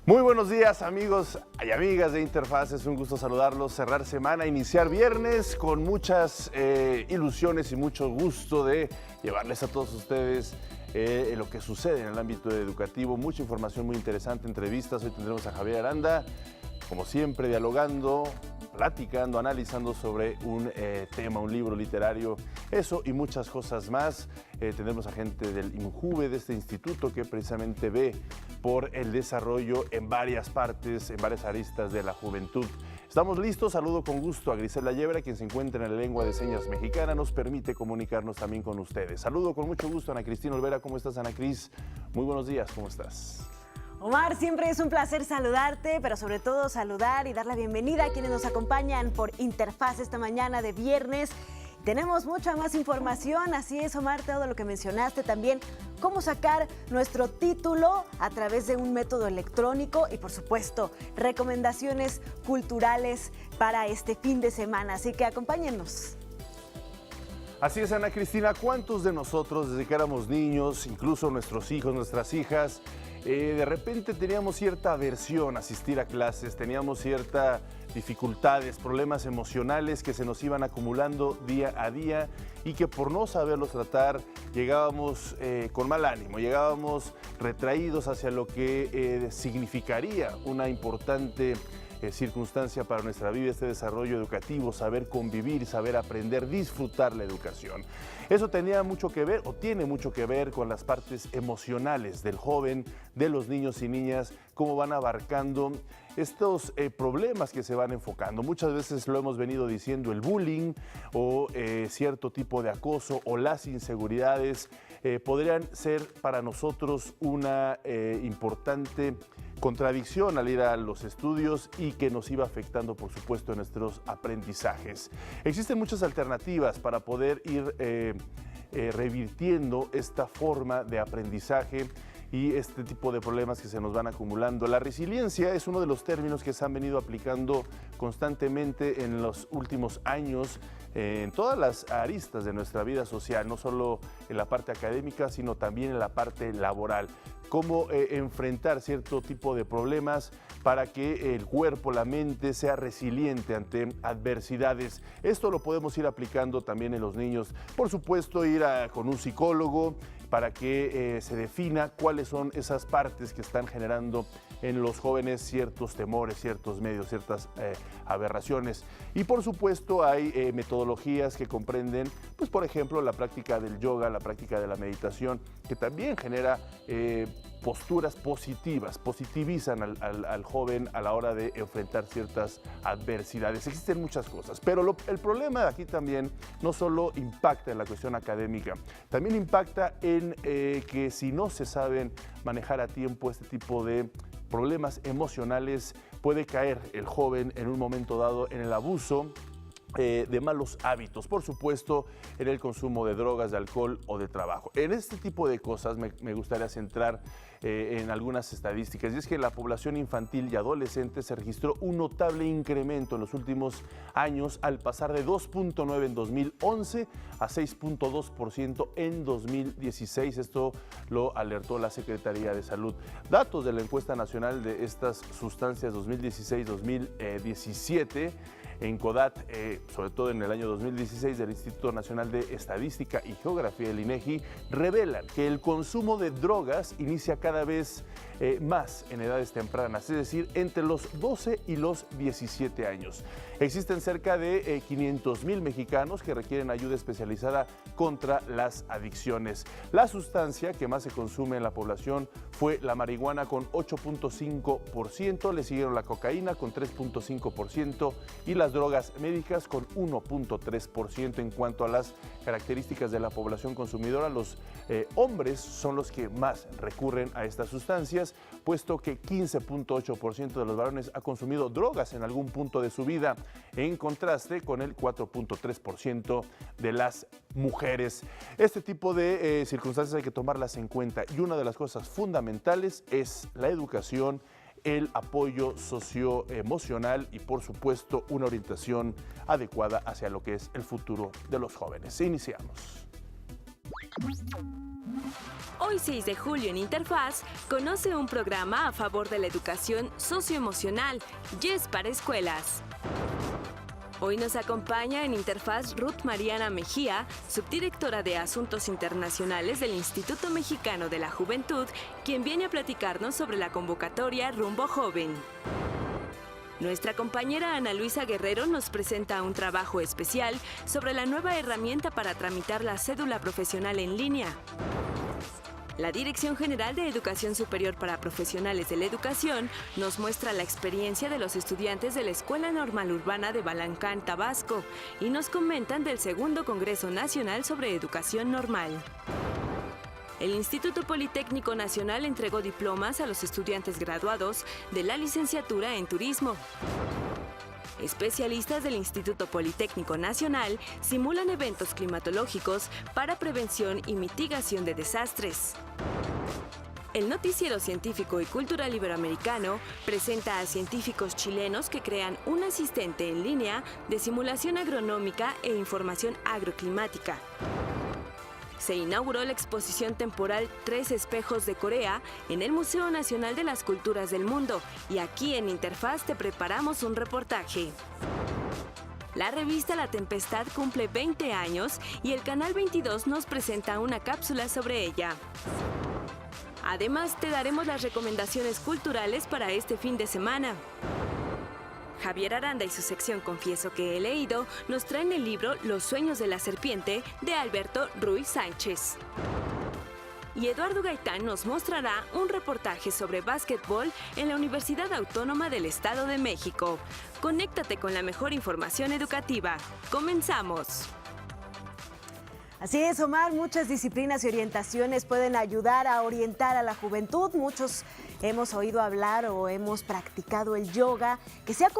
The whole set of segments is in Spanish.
Muy buenos días, amigos y amigas de Interfaz. Es un gusto saludarlos, cerrar semana, iniciar viernes con muchas ilusiones y mucho gusto de llevarles a todos ustedes lo que sucede en el ámbito educativo. Mucha información muy interesante, entrevistas. Hoy tendremos a Javier Aranda, como siempre, dialogando, platicando, analizando sobre un tema, un libro literario, eso y muchas cosas más. Tendremos a gente del INJUVE, de este instituto que precisamente ve por el desarrollo en varias partes, en varias aristas de la juventud. Estamos listos, saludo con gusto a Griselda Yebra, quien se encuentra en la lengua de señas mexicana, nos permite comunicarnos también con ustedes. Saludo con mucho gusto a Ana Cristina Olvera. ¿Cómo estás, Ana Cris? Muy buenos días, ¿cómo estás? Omar, siempre es un placer saludarte, pero sobre todo saludar y dar la bienvenida a quienes nos acompañan por Interfaz esta mañana de viernes. Tenemos mucha más información, así es, Omar, todo lo que mencionaste también, cómo sacar nuestro título a través de un método electrónico y, por supuesto, recomendaciones culturales para este fin de semana, así que acompáñennos. Así es, Ana Cristina, ¿cuántos de nosotros, desde que éramos niños, incluso nuestros hijos, nuestras hijas, de repente teníamos cierta aversión a asistir a clases, teníamos ciertas dificultades, problemas emocionales que se nos iban acumulando día a día y que por no saberlos tratar llegábamos con mal ánimo, llegábamos retraídos hacia lo que significaría una importante circunstancia para nuestra vida, este desarrollo educativo, saber convivir, saber aprender, disfrutar la educación. Eso tenía mucho que ver, o tiene mucho que ver, con las partes emocionales del joven, de los niños y niñas, cómo van abarcando estos problemas que se van enfocando. Muchas veces lo hemos venido diciendo, el bullying o cierto tipo de acoso o las inseguridades podrían ser para nosotros una importante contradicción al ir a los estudios y que nos iba afectando, por supuesto, en nuestros aprendizajes. Existen muchas alternativas para poder ir revirtiendo esta forma de aprendizaje y este tipo de problemas que se nos van acumulando. La resiliencia es uno de los términos que se han venido aplicando constantemente en los últimos años en todas las aristas de nuestra vida social, no solo en la parte académica, sino también en la parte laboral. Cómo enfrentar cierto tipo de problemas para que el cuerpo, la mente sea resiliente ante adversidades. Esto lo podemos ir aplicando también en los niños. Por supuesto, ir con un psicólogo para que se defina cuáles son esas partes que están generando en los jóvenes ciertos temores, ciertos medios, ciertas aberraciones. Y por supuesto hay metodologías que comprenden, pues por ejemplo, la práctica del yoga, la práctica de la meditación, que también genera posturas positivas, positivizan al joven a la hora de enfrentar ciertas adversidades. Existen muchas cosas, pero el problema de aquí también no solo impacta en la cuestión académica, también impacta en que si no se saben manejar a tiempo este tipo de problemas emocionales, puede caer el joven en un momento dado en el abuso de malos hábitos, por supuesto, en el consumo de drogas, de alcohol o de trabajo. En este tipo de cosas me gustaría centrar en algunas estadísticas, y es que en la población infantil y adolescente se registró un notable incremento en los últimos años al pasar de 2.9 en 2011 a 6.2% en 2016. Esto lo alertó la Secretaría de Salud. Datos de la encuesta nacional de estas sustancias 2016-2017 en CODAT, sobre todo en el año 2016, del Instituto Nacional de Estadística y Geografía del INEGI, revelan que el consumo de drogas inicia cada vez más en edades tempranas, es decir, entre los 12 y los 17 años. Existen cerca de 500,000 mexicanos que requieren ayuda especializada contra las adicciones. La sustancia que más se consume en la población fue la marihuana con 8.5%, le siguieron la cocaína con 3.5% y las drogas médicas con 1.3%. En cuanto a las características de la población consumidora, los hombres son los que más recurren a estas sustancias, puesto que 15.8% de los varones ha consumido drogas en algún punto de su vida, en contraste con el 4.3% de las mujeres. Este tipo de circunstancias hay que tomarlas en cuenta, y una de las cosas fundamentales es la educación, el apoyo socioemocional y, por supuesto, una orientación adecuada hacia lo que es el futuro de los jóvenes. Iniciamos. Hoy 6 de julio en Interfaz, conoce un programa a favor de la educación socioemocional, YES para escuelas. Hoy nos acompaña en Interfaz Ruth Mariana Mejía, subdirectora de Asuntos Internacionales del Instituto Mexicano de la Juventud, quien viene a platicarnos sobre la convocatoria Rumbo Joven. Nuestra compañera Ana Luisa Guerrero nos presenta un trabajo especial sobre la nueva herramienta para tramitar la cédula profesional en línea. La Dirección General de Educación Superior para Profesionales de la Educación nos muestra la experiencia de los estudiantes de la Escuela Normal Urbana de Balancán, Tabasco, y nos comentan del Segundo Congreso Nacional sobre Educación Normal. El Instituto Politécnico Nacional entregó diplomas a los estudiantes graduados de la licenciatura en Turismo. Especialistas del Instituto Politécnico Nacional simulan eventos climatológicos para prevención y mitigación de desastres. El Noticiero Científico y Cultural Iberoamericano presenta a científicos chilenos que crean un asistente en línea de simulación agronómica e información agroclimática. Se inauguró la exposición temporal Tres Espejos de Corea en el Museo Nacional de las Culturas del Mundo, y aquí en Interfaz te preparamos un reportaje. La revista La Tempestad cumple 20 años y el Canal 22 nos presenta una cápsula sobre ella. Además, te daremos las recomendaciones culturales para este fin de semana. Javier Aranda y su sección Confieso que he leído nos traen el libro Los sueños de la serpiente de Alberto Ruiz Sánchez. Y Eduardo Gaitán nos mostrará un reportaje sobre básquetbol en la Universidad Autónoma del Estado de México. Conéctate con la mejor información educativa. ¡Comenzamos! Así es, Omar, muchas disciplinas y orientaciones pueden ayudar a orientar a la juventud. Muchos hemos oído hablar o hemos practicado el yoga, que se ha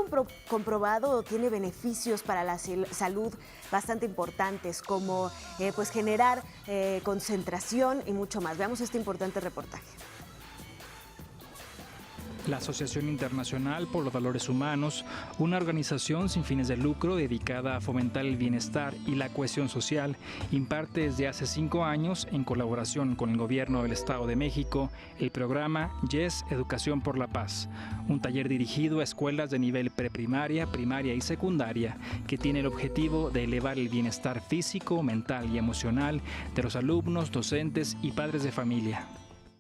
comprobado tiene beneficios para la salud bastante importantes, como pues generar concentración y mucho más. Veamos este importante reportaje. La Asociación Internacional por los Valores Humanos, una organización sin fines de lucro dedicada a fomentar el bienestar y la cohesión social, imparte desde hace 5 años, en colaboración con el Gobierno del Estado de México, el programa YES Educación por la Paz, un taller dirigido a escuelas de nivel preprimaria, primaria y secundaria, que tiene el objetivo de elevar el bienestar físico, mental y emocional de los alumnos, docentes y padres de familia.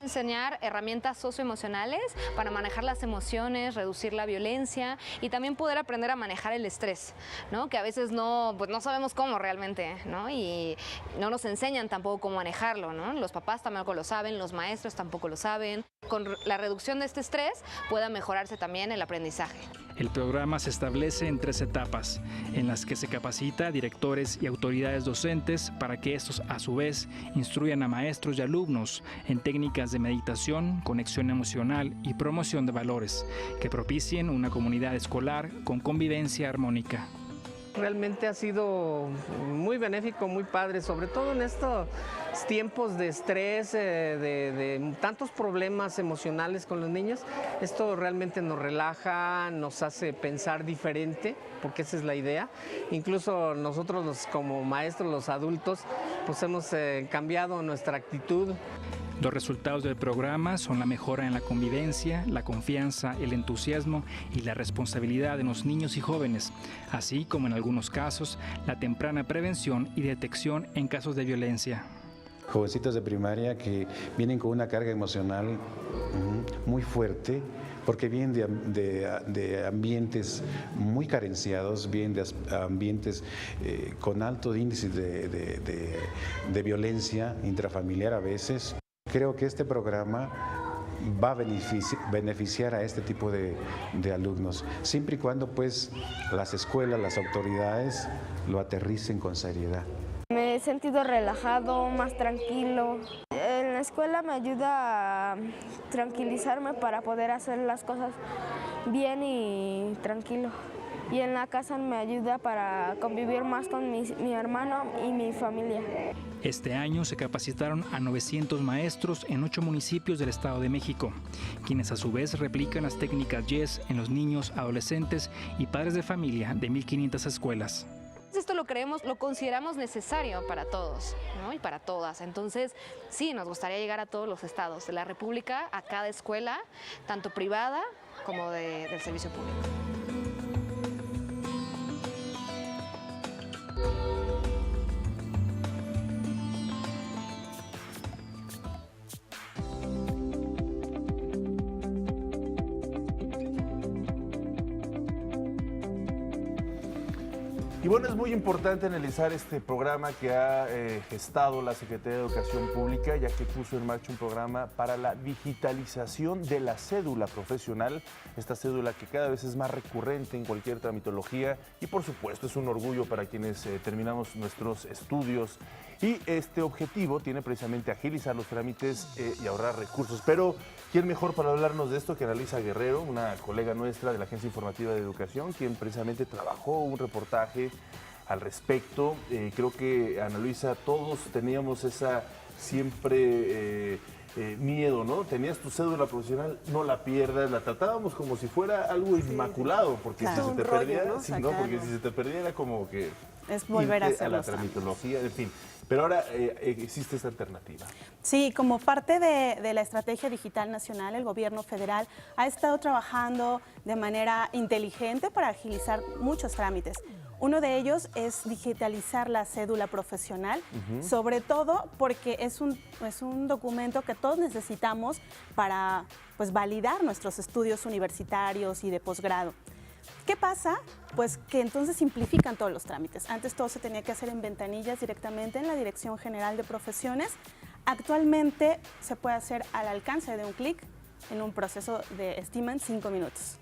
Enseñar herramientas socioemocionales para manejar las emociones, reducir la violencia y también poder aprender a manejar el estrés, ¿no? Que a veces no sabemos cómo realmente, ¿no? Y no nos enseñan tampoco cómo manejarlo, ¿no? Los papás tampoco lo saben, los maestros tampoco lo saben. Con la reducción de este estrés pueda mejorarse también el aprendizaje. El programa se establece en 3 etapas, en las que se capacita a directores y autoridades docentes para que estos, a su vez, instruyan a maestros y alumnos en técnicas de meditación, conexión emocional y promoción de valores, que propicien una comunidad escolar con convivencia armónica. Realmente ha sido muy benéfico, muy padre, sobre todo en estos tiempos de estrés, de tantos problemas emocionales con los niños. Esto realmente nos relaja, nos hace pensar diferente, porque esa es la idea. Incluso nosotros como maestros, los adultos, pues hemos cambiado nuestra actitud. Los resultados del programa son la mejora en la convivencia, la confianza, el entusiasmo y la responsabilidad de los niños y jóvenes, así como en algunos casos la temprana prevención y detección en casos de violencia. Jovencitos de primaria que vienen con una carga emocional muy fuerte, porque vienen de ambientes muy carenciados, vienen de ambientes con alto índice de violencia intrafamiliar a veces. Creo que este programa va a beneficiar a este tipo de alumnos, siempre y cuando pues las escuelas, las autoridades lo aterricen con seriedad. Me he sentido relajado, más tranquilo. En la escuela me ayuda a tranquilizarme para poder hacer las cosas bien y tranquilo. Y en la casa me ayuda para convivir más con mi hermano y mi familia. Este año se capacitaron a 900 maestros en 8 municipios del Estado de México, quienes a su vez replican las técnicas YES en los niños, adolescentes y padres de familia de 1,500 escuelas. Esto lo consideramos necesario para todos, ¿no? Y para todas. Entonces, sí, nos gustaría llegar a todos los estados de la República, a cada escuela, tanto privada como del servicio público. Y bueno, es muy importante analizar este programa que ha gestado la Secretaría de Educación Pública, ya que puso en marcha un programa para la digitalización de la cédula profesional, esta cédula que cada vez es más recurrente en cualquier tramitología y por supuesto es un orgullo para quienes terminamos nuestros estudios. Y este objetivo tiene precisamente agilizar los trámites y ahorrar recursos. Pero, ¿quién mejor para hablarnos de esto que Ana Luisa Guerrero, una colega nuestra de la Agencia Informativa de Educación, quien precisamente trabajó un reportaje al respecto? Creo que, Ana Luisa, todos teníamos esa siempre miedo, ¿no? Tenías tu cédula profesional, no la pierdas, la tratábamos como si fuera algo inmaculado, porque claro, si se te rollo, perdía, ¿no? sí, ¿no? Porque si se te perdía era como que es volver a hacer la tramitología, en fin. Pero ahora existe esta alternativa. Sí, como parte de la Estrategia Digital Nacional, el gobierno federal ha estado trabajando de manera inteligente para agilizar muchos trámites. Uno de ellos es digitalizar la cédula profesional, sobre todo porque es un documento que todos necesitamos para validar nuestros estudios universitarios y de posgrado. ¿Qué pasa? Pues que entonces simplifican todos los trámites. Antes todo se tenía que hacer en ventanillas directamente en la Dirección General de Profesiones. Actualmente se puede hacer al alcance de un clic en un proceso de, estiman, 5 minutos.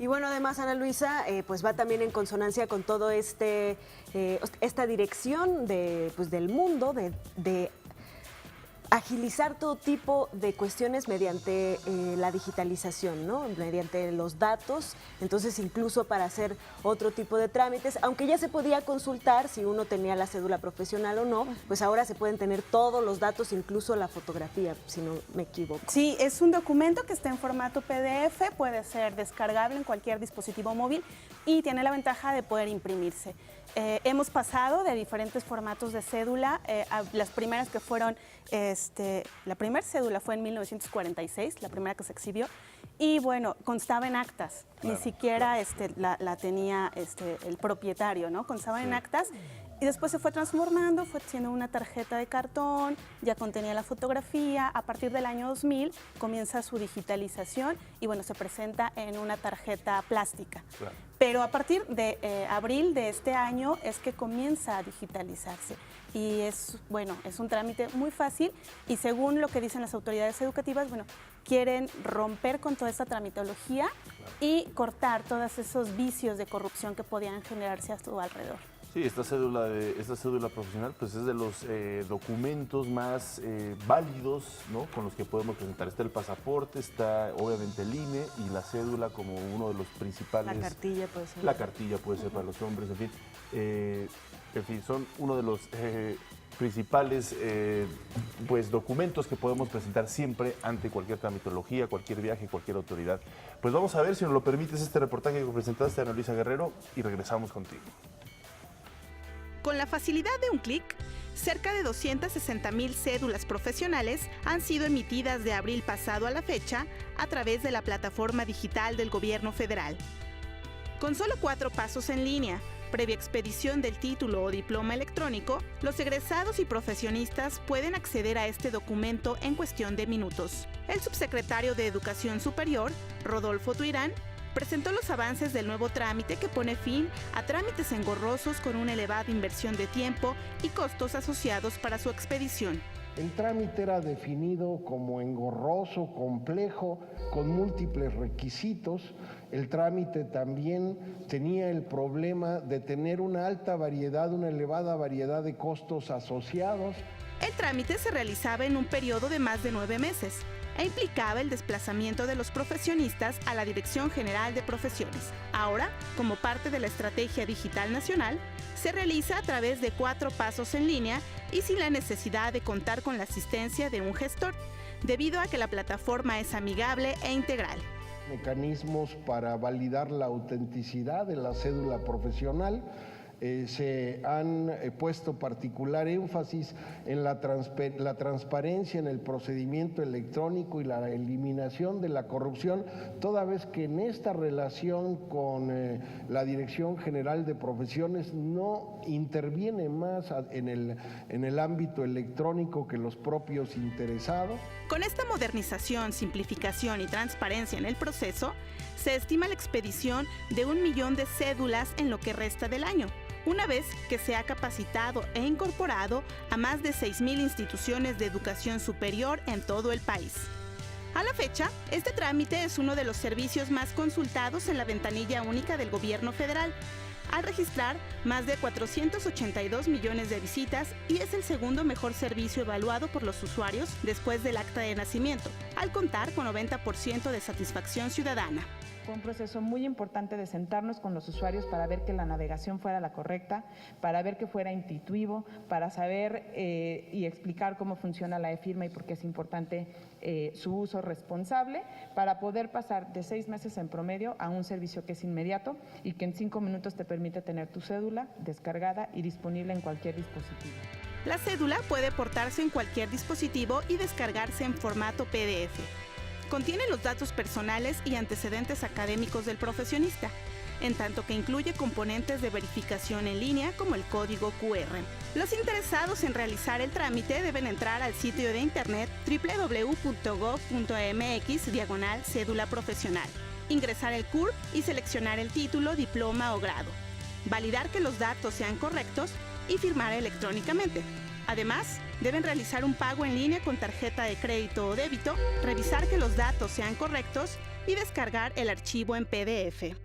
Y bueno, además, Ana Luisa, pues va también en consonancia con todo esta dirección del mundo de agilizar todo tipo de cuestiones mediante la digitalización, ¿no? Mediante los datos, entonces incluso para hacer otro tipo de trámites, aunque ya se podía consultar si uno tenía la cédula profesional o no, pues ahora se pueden tener todos los datos, incluso la fotografía, si no me equivoco. Sí, es un documento que está en formato PDF, puede ser descargable en cualquier dispositivo móvil y tiene la ventaja de poder imprimirse. Hemos pasado de diferentes formatos de cédula, las primeras que fueron, la primera cédula fue en 1946, la primera que se exhibió, y bueno, constaba en actas, claro, ni siquiera la tenía el propietario, ¿no? Constaba en actas. Y después se fue transformando, fue siendo una tarjeta de cartón, ya contenía la fotografía. A partir del año 2000 comienza su digitalización y bueno, se presenta en una tarjeta plástica. Claro. Pero a partir de abril de este año es que comienza a digitalizarse. Y es un trámite muy fácil y según lo que dicen las autoridades educativas, quieren romper con toda esta tramitología, claro, y cortar todos esos vicios de corrupción que podían generarse a su alrededor. Sí, esta cédula profesional pues es de los documentos más válidos, ¿no? Con los que podemos presentar. Está el pasaporte, está obviamente el INE y la cédula como uno de los principales. La cartilla puede ser. La cartilla puede ser para los hombres, en fin, son uno de los principales documentos que podemos presentar siempre ante cualquier tramitología, cualquier viaje, cualquier autoridad. Pues vamos a ver, si nos lo permites, este reportaje que presentaste, Ana Luisa Guerrero, y regresamos contigo. Con la facilidad de un clic, cerca de 260,000 cédulas profesionales han sido emitidas de abril pasado a la fecha a través de la plataforma digital del Gobierno federal. Con solo 4 pasos en línea, previa expedición del título o diploma electrónico, los egresados y profesionistas pueden acceder a este documento en cuestión de minutos. El subsecretario de Educación Superior, Rodolfo Tuirán, presentó los avances del nuevo trámite que pone fin a trámites engorrosos con una elevada inversión de tiempo y costos asociados para su expedición. El trámite era definido como engorroso, complejo, con múltiples requisitos. El trámite también tenía el problema de tener una alta variedad, una elevada variedad de costos asociados. El trámite se realizaba en un periodo de más de 9 meses e implicaba el desplazamiento de los profesionistas a la Dirección General de Profesiones. Ahora, como parte de la Estrategia Digital Nacional, se realiza a través de 4 pasos en línea y sin la necesidad de contar con la asistencia de un gestor, debido a que la plataforma es amigable e integral. Mecanismos para validar la autenticidad de la cédula profesional, Se han puesto particular énfasis en la transparencia en el procedimiento electrónico y la eliminación de la corrupción, toda vez que en esta relación con la Dirección General de Profesiones no interviene más en el ámbito electrónico que los propios interesados. Con esta modernización, simplificación y transparencia en el proceso, se estima la expedición de 1 millón de cédulas en lo que resta del año, una vez que se ha capacitado e incorporado a más de 6,000 instituciones de educación superior en todo el país. A la fecha, este trámite es uno de los servicios más consultados en la ventanilla única del Gobierno federal, al registrar más de 482 millones de visitas y es el segundo mejor servicio evaluado por los usuarios después del acta de nacimiento, al contar con 90% de satisfacción ciudadana. Fue un proceso muy importante de sentarnos con los usuarios para ver que la navegación fuera la correcta, para ver que fuera intuitivo, para saber y explicar cómo funciona la e-firma y por qué es importante su uso responsable, para poder pasar de 6 meses en promedio a un servicio que es inmediato y que en 5 minutos te permite tener tu cédula descargada y disponible en cualquier dispositivo. La cédula puede portarse en cualquier dispositivo y descargarse en formato PDF. Contiene los datos personales y antecedentes académicos del profesionista, en tanto que incluye componentes de verificación en línea como el código QR. Los interesados en realizar el trámite deben entrar al sitio de internet www.gov.mx/cédula profesional, ingresar el CURP y seleccionar el título, diploma o grado, validar que los datos sean correctos y firmar electrónicamente. Además, deben realizar un pago en línea con tarjeta de crédito o débito, revisar que los datos sean correctos y descargar el archivo en PDF.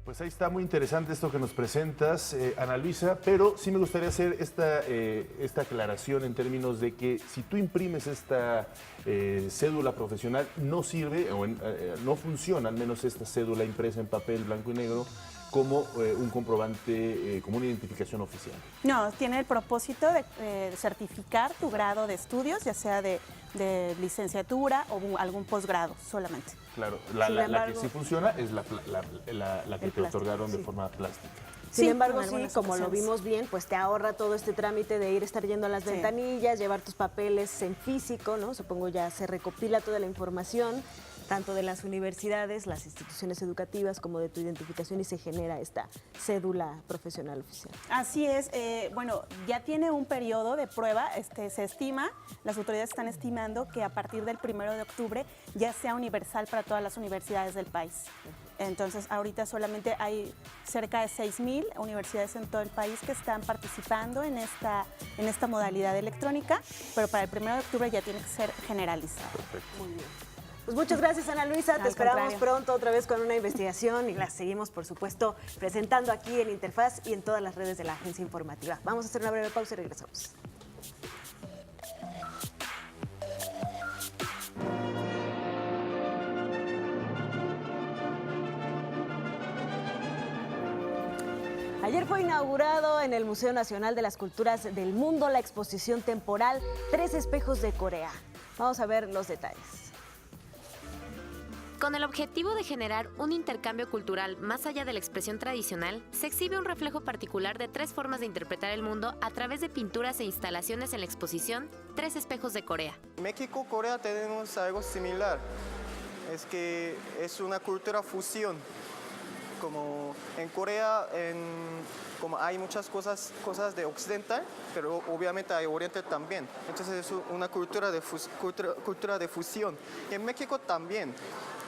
Pues ahí está, muy interesante esto que nos presentas, Ana Luisa, pero sí me gustaría hacer esta aclaración en términos de que si tú imprimes esta cédula profesional, no sirve o no funciona, al menos esta cédula impresa en papel blanco y negro, como un comprobante, como una identificación oficial. No, tiene el propósito de certificar tu grado de estudios, ya sea de licenciatura o algún posgrado solamente. Claro, la que sí funciona es la que te otorgaron de forma plástica. Sin embargo, sí, como lo vimos bien, pues te ahorra todo este trámite de estar yendo a las ventanillas, llevar tus papeles en físico, ¿no? Supongo ya se recopila toda la información, tanto de las universidades, las instituciones educativas, como de tu identificación y se genera esta cédula profesional oficial. Así es, bueno, ya tiene un periodo de prueba, se estima, las autoridades están estimando que a partir del 1 de octubre ya sea universal para todas las universidades del país. Entonces, ahorita solamente hay cerca de 6,000 universidades en todo el país que están participando en esta modalidad electrónica, pero para el 1 de octubre ya tiene que ser generalizado. Perfecto. Muy bien. Pues muchas gracias, Ana Luisa. Te esperamos pronto otra vez con una investigación y la seguimos, por supuesto, presentando aquí en Interfaz y en todas las redes de la agencia informativa. Vamos a hacer una breve pausa y regresamos. Ayer fue inaugurado en el Museo Nacional de las Culturas del Mundo la exposición temporal 3 espejos de Corea. Vamos a ver los detalles. Con el objetivo de generar un intercambio cultural más allá de la expresión tradicional, se exhibe un reflejo particular de 3 formas de interpretar el mundo a través de pinturas e instalaciones en la exposición 3 espejos de Corea. México y Corea tenemos algo similar, es que es una cultura fusión. Como en Corea, como hay muchas cosas de occidental, pero obviamente hay oriental también. Entonces es una cultura de fusión. Y en México también.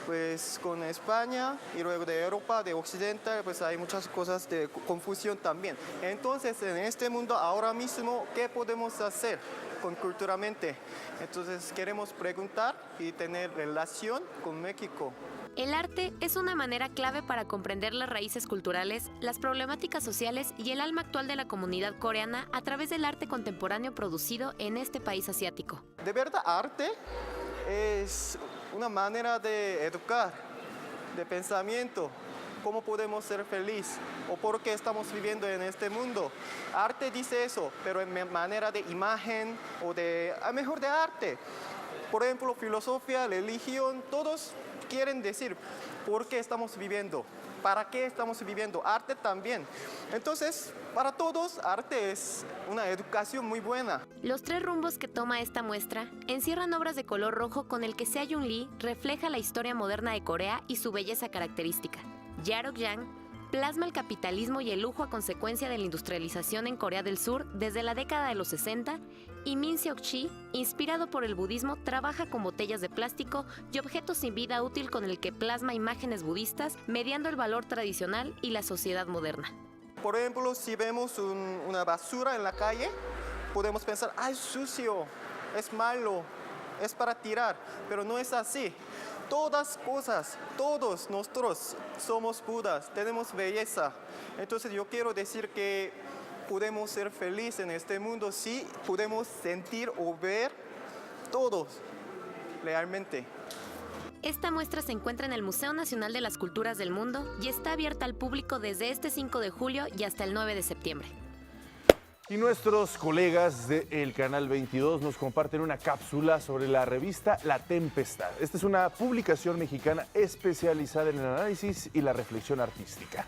Pues con España y luego de Europa, de Occidental, pues hay muchas cosas de confusión también. Entonces, en este mundo ahora mismo, ¿qué podemos hacer culturalmente? Entonces, queremos preguntar y tener relación con México. El arte es una manera clave para comprender las raíces culturales, las problemáticas sociales y el alma actual de la comunidad coreana a través del arte contemporáneo producido en este país asiático. De verdad, arte es una manera de educar, de pensamiento, cómo podemos ser felices o por qué estamos viviendo en este mundo. Arte dice eso, pero en manera de imagen o mejor de arte. por ejemplo, filosofía, religión, todos quieren decir por qué estamos viviendo, para qué estamos viviendo, arte también. Entonces, para todos, arte es una educación muy buena. Los 3 rumbos que toma esta muestra encierran obras de color rojo con el que Seo-Yoon Lee refleja la historia moderna de Corea y su belleza característica. Yarok-Yang plasma el capitalismo y el lujo a consecuencia de la industrialización en Corea del Sur desde la década de los 60, y Min Seok-chi, inspirado por el budismo, trabaja con botellas de plástico y objetos sin vida útil con el que plasma imágenes budistas, mediando el valor tradicional y la sociedad moderna. Por ejemplo, si vemos una basura en la calle, podemos pensar, ¡ay, sucio! Es malo, es para tirar, pero no es así. Todas cosas, todos nosotros somos Budas, tenemos belleza. Entonces yo quiero decir que podemos ser felices en este mundo si podemos sentir o ver todos realmente. Esta muestra se encuentra en el Museo Nacional de las Culturas del Mundo y está abierta al público desde este 5 de julio y hasta el 9 de septiembre. Y nuestros colegas del Canal 22 nos comparten una cápsula sobre la revista La Tempestad. Esta es una publicación mexicana especializada en el análisis y la reflexión artística.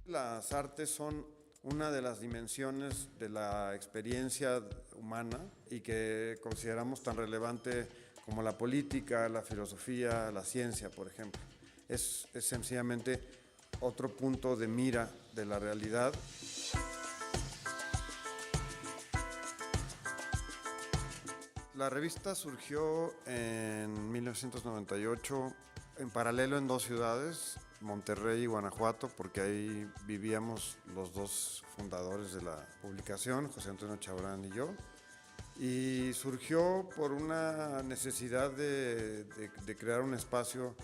Las artes son una de las dimensiones de la experiencia humana y que consideramos tan relevante como la política, la filosofía, la ciencia, por ejemplo. Es sencillamente otro punto de mira de la realidad. La revista surgió en 1998 en paralelo en 2 ciudades, Monterrey y Guanajuato, porque ahí vivíamos los 2 fundadores de la publicación, José Antonio Chabrán y yo. Y surgió por una necesidad de crear un espacio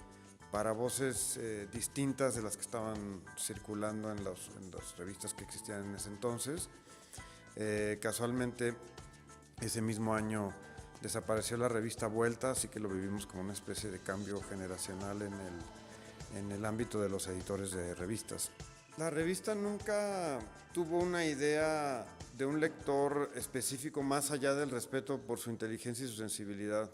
para voces distintas de las que estaban circulando en las revistas que existían en ese entonces. Casualmente, ese mismo año desapareció la revista Vuelta, así que lo vivimos como una especie de cambio generacional en el ámbito de los editores de revistas. La revista nunca tuvo una idea de un lector específico más allá del respeto por su inteligencia y su sensibilidad.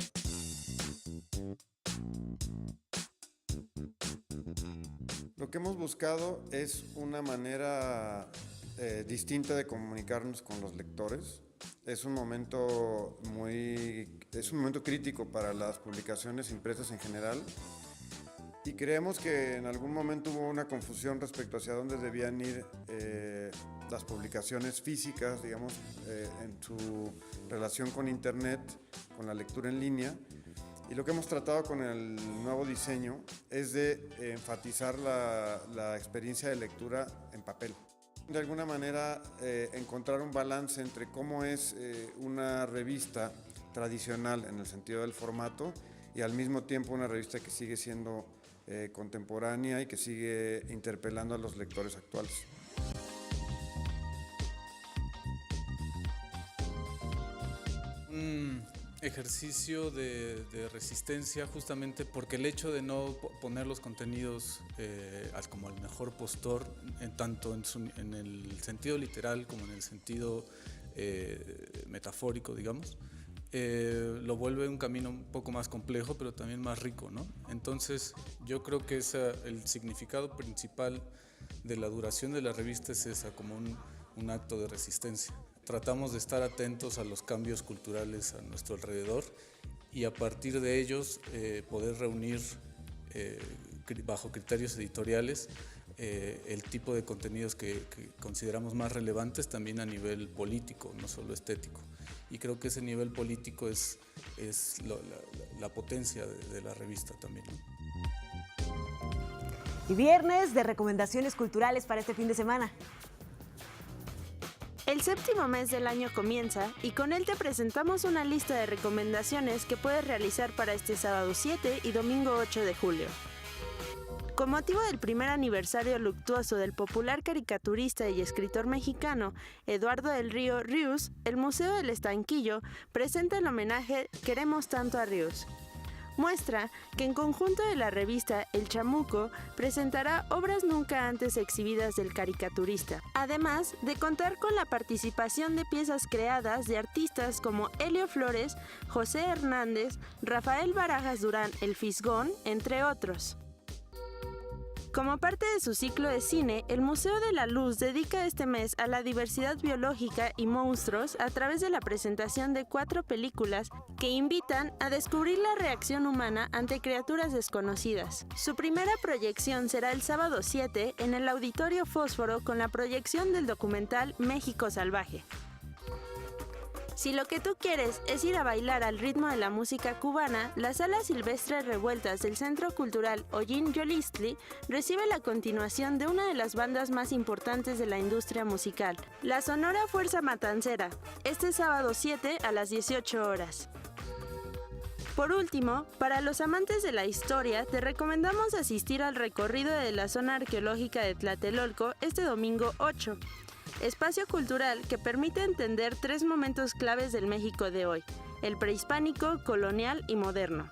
Lo que hemos buscado es una manera distinta de comunicarnos con los lectores. Es un momento crítico para las publicaciones impresas en general y creemos que en algún momento hubo una confusión respecto hacia dónde debían ir las publicaciones físicas, digamos, en su relación con Internet, con la lectura en línea. Y lo que hemos tratado con el nuevo diseño es de enfatizar la experiencia de lectura en papel. De alguna manera encontrar un balance entre cómo es una revista tradicional en el sentido del formato y al mismo tiempo una revista que sigue siendo contemporánea y que sigue interpelando a los lectores actuales. Ejercicio de resistencia, justamente porque el hecho de no poner los contenidos como el mejor postor, tanto en el sentido literal como en el sentido metafórico, digamos, lo vuelve un camino un poco más complejo, pero también más rico, ¿no? Entonces, yo creo que el significado principal de la duración de la revista es esa, como un acto de resistencia. Tratamos de estar atentos a los cambios culturales a nuestro alrededor y a partir de ellos poder reunir bajo criterios editoriales el tipo de contenidos que consideramos más relevantes también a nivel político, no solo estético. Y creo que ese nivel político es la potencia de la revista también, ¿no? Y viernes de recomendaciones culturales para este fin de semana. El séptimo mes del año comienza y con él te presentamos una lista de recomendaciones que puedes realizar para este sábado 7 y domingo 8 de julio. Con motivo del primer aniversario luctuoso del popular caricaturista y escritor mexicano Eduardo del Río Ríos, el Museo del Estanquillo presenta el homenaje Queremos tanto a Ríos. muestra que en conjunto de la revista El Chamuco presentará obras nunca antes exhibidas del caricaturista, además de contar con la participación de piezas creadas de artistas como Helio Flores, José Hernández, Rafael Barajas Durán el Fisgón, entre otros. Como parte de su ciclo de cine, el Museo de la Luz dedica este mes a la diversidad biológica y monstruos a través de la presentación de 4 películas que invitan a descubrir la reacción humana ante criaturas desconocidas. Su primera proyección será el sábado 7 en el Auditorio Fósforo con la proyección del documental México Salvaje. Si lo que tú quieres es ir a bailar al ritmo de la música cubana, la Sala Silvestre Revueltas del Centro Cultural Ollín Yolistli recibe la continuación de una de las bandas más importantes de la industria musical, la Sonora Fuerza Matancera, este sábado 7 a las 18 horas. Por último, para los amantes de la historia, te recomendamos asistir al recorrido de la zona arqueológica de Tlatelolco este domingo 8. Espacio cultural que permite entender 3 momentos claves del México de hoy, el prehispánico, colonial y moderno,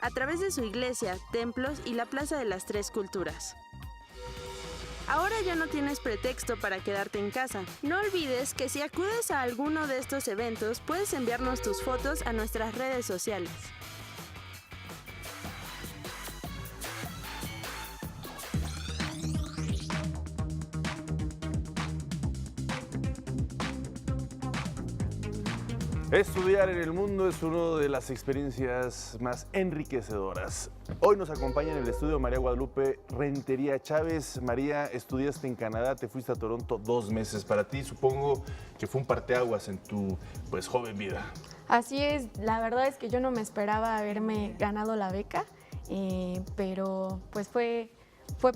a través de su iglesia, templos y la Plaza de las Tres Culturas. Ahora ya no tienes pretexto para quedarte en casa. No olvides que si acudes a alguno de estos eventos, puedes enviarnos tus fotos a nuestras redes sociales. Estudiar en el mundo es una de las experiencias más enriquecedoras. Hoy nos acompaña en el estudio María Guadalupe Rentería Chávez. María, estudiaste en Canadá, te fuiste a Toronto 2 meses. Para ti supongo que fue un parteaguas en tu joven vida. Así es, la verdad es que yo no me esperaba haberme ganado la beca, pero pues fue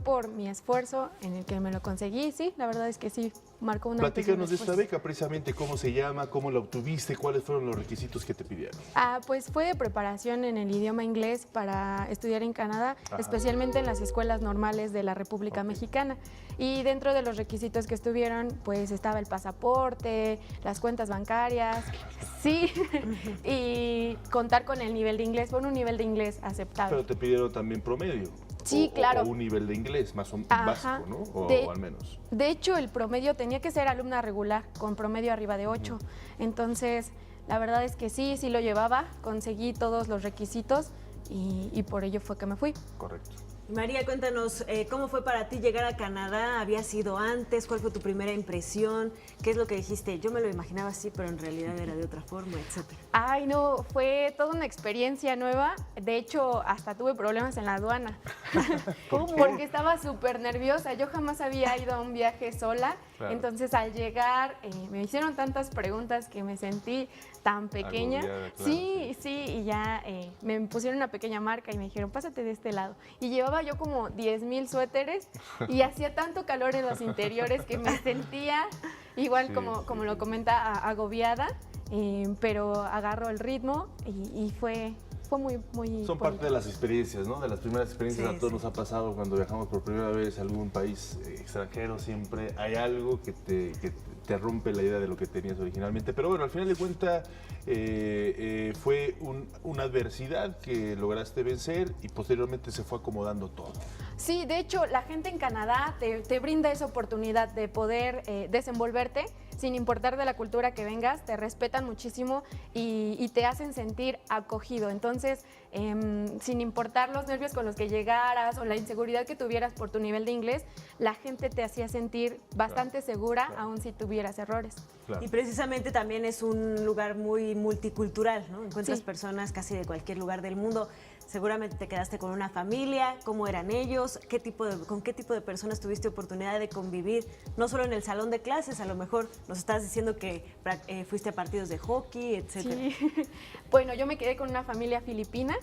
por mi esfuerzo en el que me lo conseguí. Sí, la verdad es que sí, marcó una... Platícanos de esta beca, precisamente, ¿cómo se llama? ¿Cómo la obtuviste? ¿Cuáles fueron los requisitos que te pidieron? Pues fue de preparación en el idioma inglés para estudiar en Canadá, especialmente en las escuelas normales de la República Mexicana. Y dentro de los requisitos que estuvieron, pues estaba el pasaporte, las cuentas bancarias, sí, y contar con el nivel de inglés, con un nivel de inglés aceptable. Pero te pidieron también promedio. Sí, claro. O un nivel de inglés más básico, ¿no? O al menos. De hecho, el promedio tenía que ser alumna regular, con promedio arriba de 8. Entonces, la verdad es que sí lo llevaba, conseguí todos los requisitos y por ello fue que me fui. Correcto. María, cuéntanos, ¿cómo fue para ti llegar a Canadá? ¿Habías ido antes? ¿Cuál fue tu primera impresión? ¿Qué es lo que dijiste? Yo me lo imaginaba así, pero en realidad era de otra forma, etcétera. Ay, no, fue toda una experiencia nueva. De hecho, hasta tuve problemas en la aduana. ¿Cómo? Porque estaba súper nerviosa. Yo jamás había ido a un viaje sola. Claro. Entonces, al llegar, me hicieron tantas preguntas que me sentí tan pequeña. Agobiada, claro, sí, y ya me pusieron una pequeña marca y me dijeron, pásate de este lado. Y llevaba yo como 10,000 suéteres y hacía tanto calor en los interiores que me sentía igual, como lo comenta, agobiada, pero agarro el ritmo y fue muy Son parte de las experiencias, ¿no? De las primeras experiencias. A todos nos ha pasado cuando viajamos por primera vez a algún país extranjero, siempre hay algo que te rompe la idea de lo que tenías originalmente. Pero bueno, al final de cuentas fue una adversidad que lograste vencer y posteriormente se fue acomodando todo. Sí, de hecho, la gente en Canadá te brinda esa oportunidad de poder desenvolverte sin importar de la cultura que vengas, te respetan muchísimo y te hacen sentir acogido. Entonces, sin importar los nervios con los que llegaras o la inseguridad que tuvieras por tu nivel de inglés, la gente te hacía sentir bastante segura, aun si tuvieras errores. Claro. Y precisamente también es un lugar muy multicultural, ¿no? Encuentras personas casi de cualquier lugar del mundo. Seguramente te quedaste con una familia, ¿cómo eran ellos? ¿Con qué tipo de personas tuviste oportunidad de convivir? No solo en el salón de clases, a lo mejor nos estás diciendo que fuiste a partidos de hockey, etcétera. Sí. Bueno, yo me quedé con una familia filipina,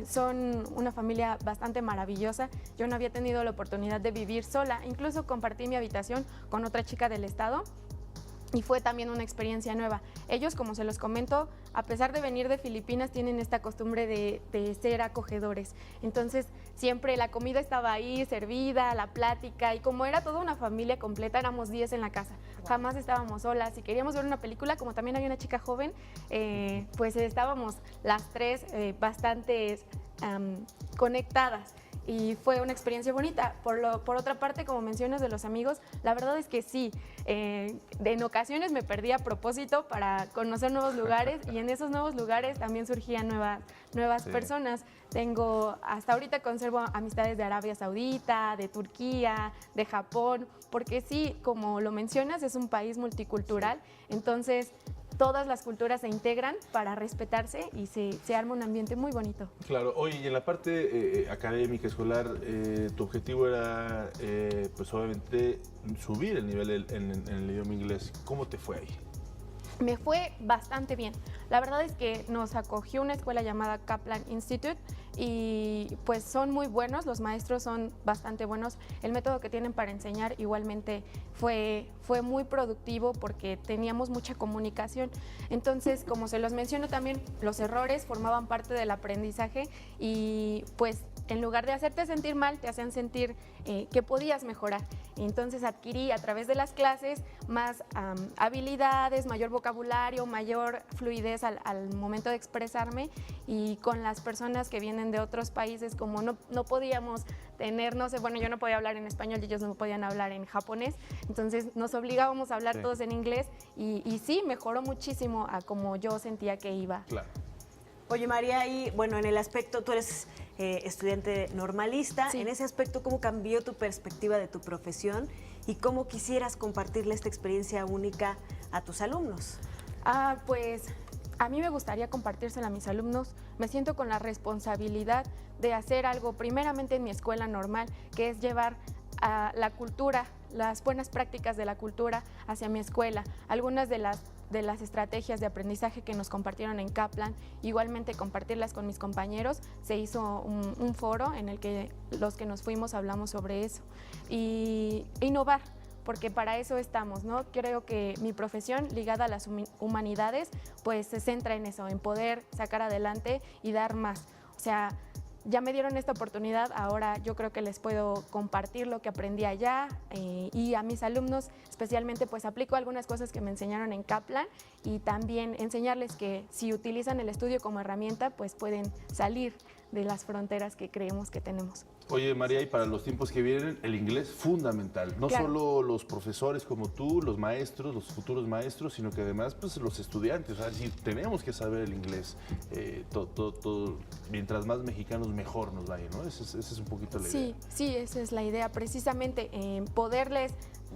son una familia bastante maravillosa. Yo no había tenido la oportunidad de vivir sola, incluso compartí mi habitación con otra chica del estado. y fue también una experiencia nueva. Ellos, como se los comento, a pesar de venir de Filipinas, tienen esta costumbre de ser acogedores. Entonces, siempre la comida estaba ahí, servida, la plática, y como era toda una familia completa, éramos 10 en la casa. Jamás estábamos solas. Si queríamos ver una película, como también había una chica joven, pues estábamos las tres bastante conectadas. Y fue una experiencia bonita. Por otra parte, como mencionas de los amigos, la verdad es que sí, en ocasiones me perdí a propósito para conocer nuevos lugares y en esos nuevos lugares también surgían nuevas personas. Hasta ahorita conservo amistades de Arabia Saudita, de Turquía, de Japón, porque sí, como lo mencionas, es un país multicultural, entonces todas las culturas se integran para respetarse y se arma un ambiente muy bonito. Claro. Oye, y en la parte académica, escolar, tu objetivo era, pues obviamente, subir el nivel en el idioma inglés. ¿Cómo te fue ahí? Me fue bastante bien. La verdad es que nos acogió una escuela llamada Kaplan Institute y pues son muy buenos, los maestros son bastante buenos. El método que tienen para enseñar igualmente fue muy productivo porque teníamos mucha comunicación. Entonces, como se los menciono también, los errores formaban parte del aprendizaje y pues en lugar de hacerte sentir mal, te hacían sentir que podías mejorar. Entonces adquirí a través de las clases más habilidades, mayor vocabulario, mayor fluidez al momento de expresarme, y con las personas que vienen de otros países, como no podíamos tener, no sé, bueno, yo no podía hablar en español y ellos no podían hablar en japonés, entonces nos obligábamos a hablar todos en inglés y sí, mejoró muchísimo a como yo sentía que iba. Claro. Oye, María, y bueno, en el aspecto, tú eres estudiante normalista, Sí. en ese aspecto, ¿cómo cambió tu perspectiva de tu profesión y cómo quisieras compartirle esta experiencia única a tus alumnos? Pues a mí me gustaría compartírsela a mis alumnos. Me siento con la responsabilidad de hacer algo primeramente en mi escuela normal, que es llevar a la cultura, las buenas prácticas de la cultura hacia mi escuela. Algunas de las estrategias de aprendizaje que nos compartieron en Kaplan, igualmente compartirlas con mis compañeros. Se hizo un foro en el que los que nos fuimos hablamos sobre eso. Y innovar, porque para eso estamos, ¿no? Creo que mi profesión ligada a las humanidades pues se centra en eso, en poder sacar adelante y dar más. O sea, ya me dieron esta oportunidad, ahora yo creo que les puedo compartir lo que aprendí allá y a mis alumnos especialmente pues aplico algunas cosas que me enseñaron en Kaplan y también enseñarles que si utilizan el estudio como herramienta pues pueden salir de las fronteras que creemos que tenemos. Oye, María, y para los tiempos que vienen, el inglés fundamental. No Claro. solo los profesores como tú, los maestros, los futuros maestros, sino que además pues, los estudiantes. O sea, sí, tenemos que saber el inglés. Todo, mientras más mexicanos, mejor nos vaya, ¿no? Esa es un poquito la idea. Sí, esa es la idea, precisamente,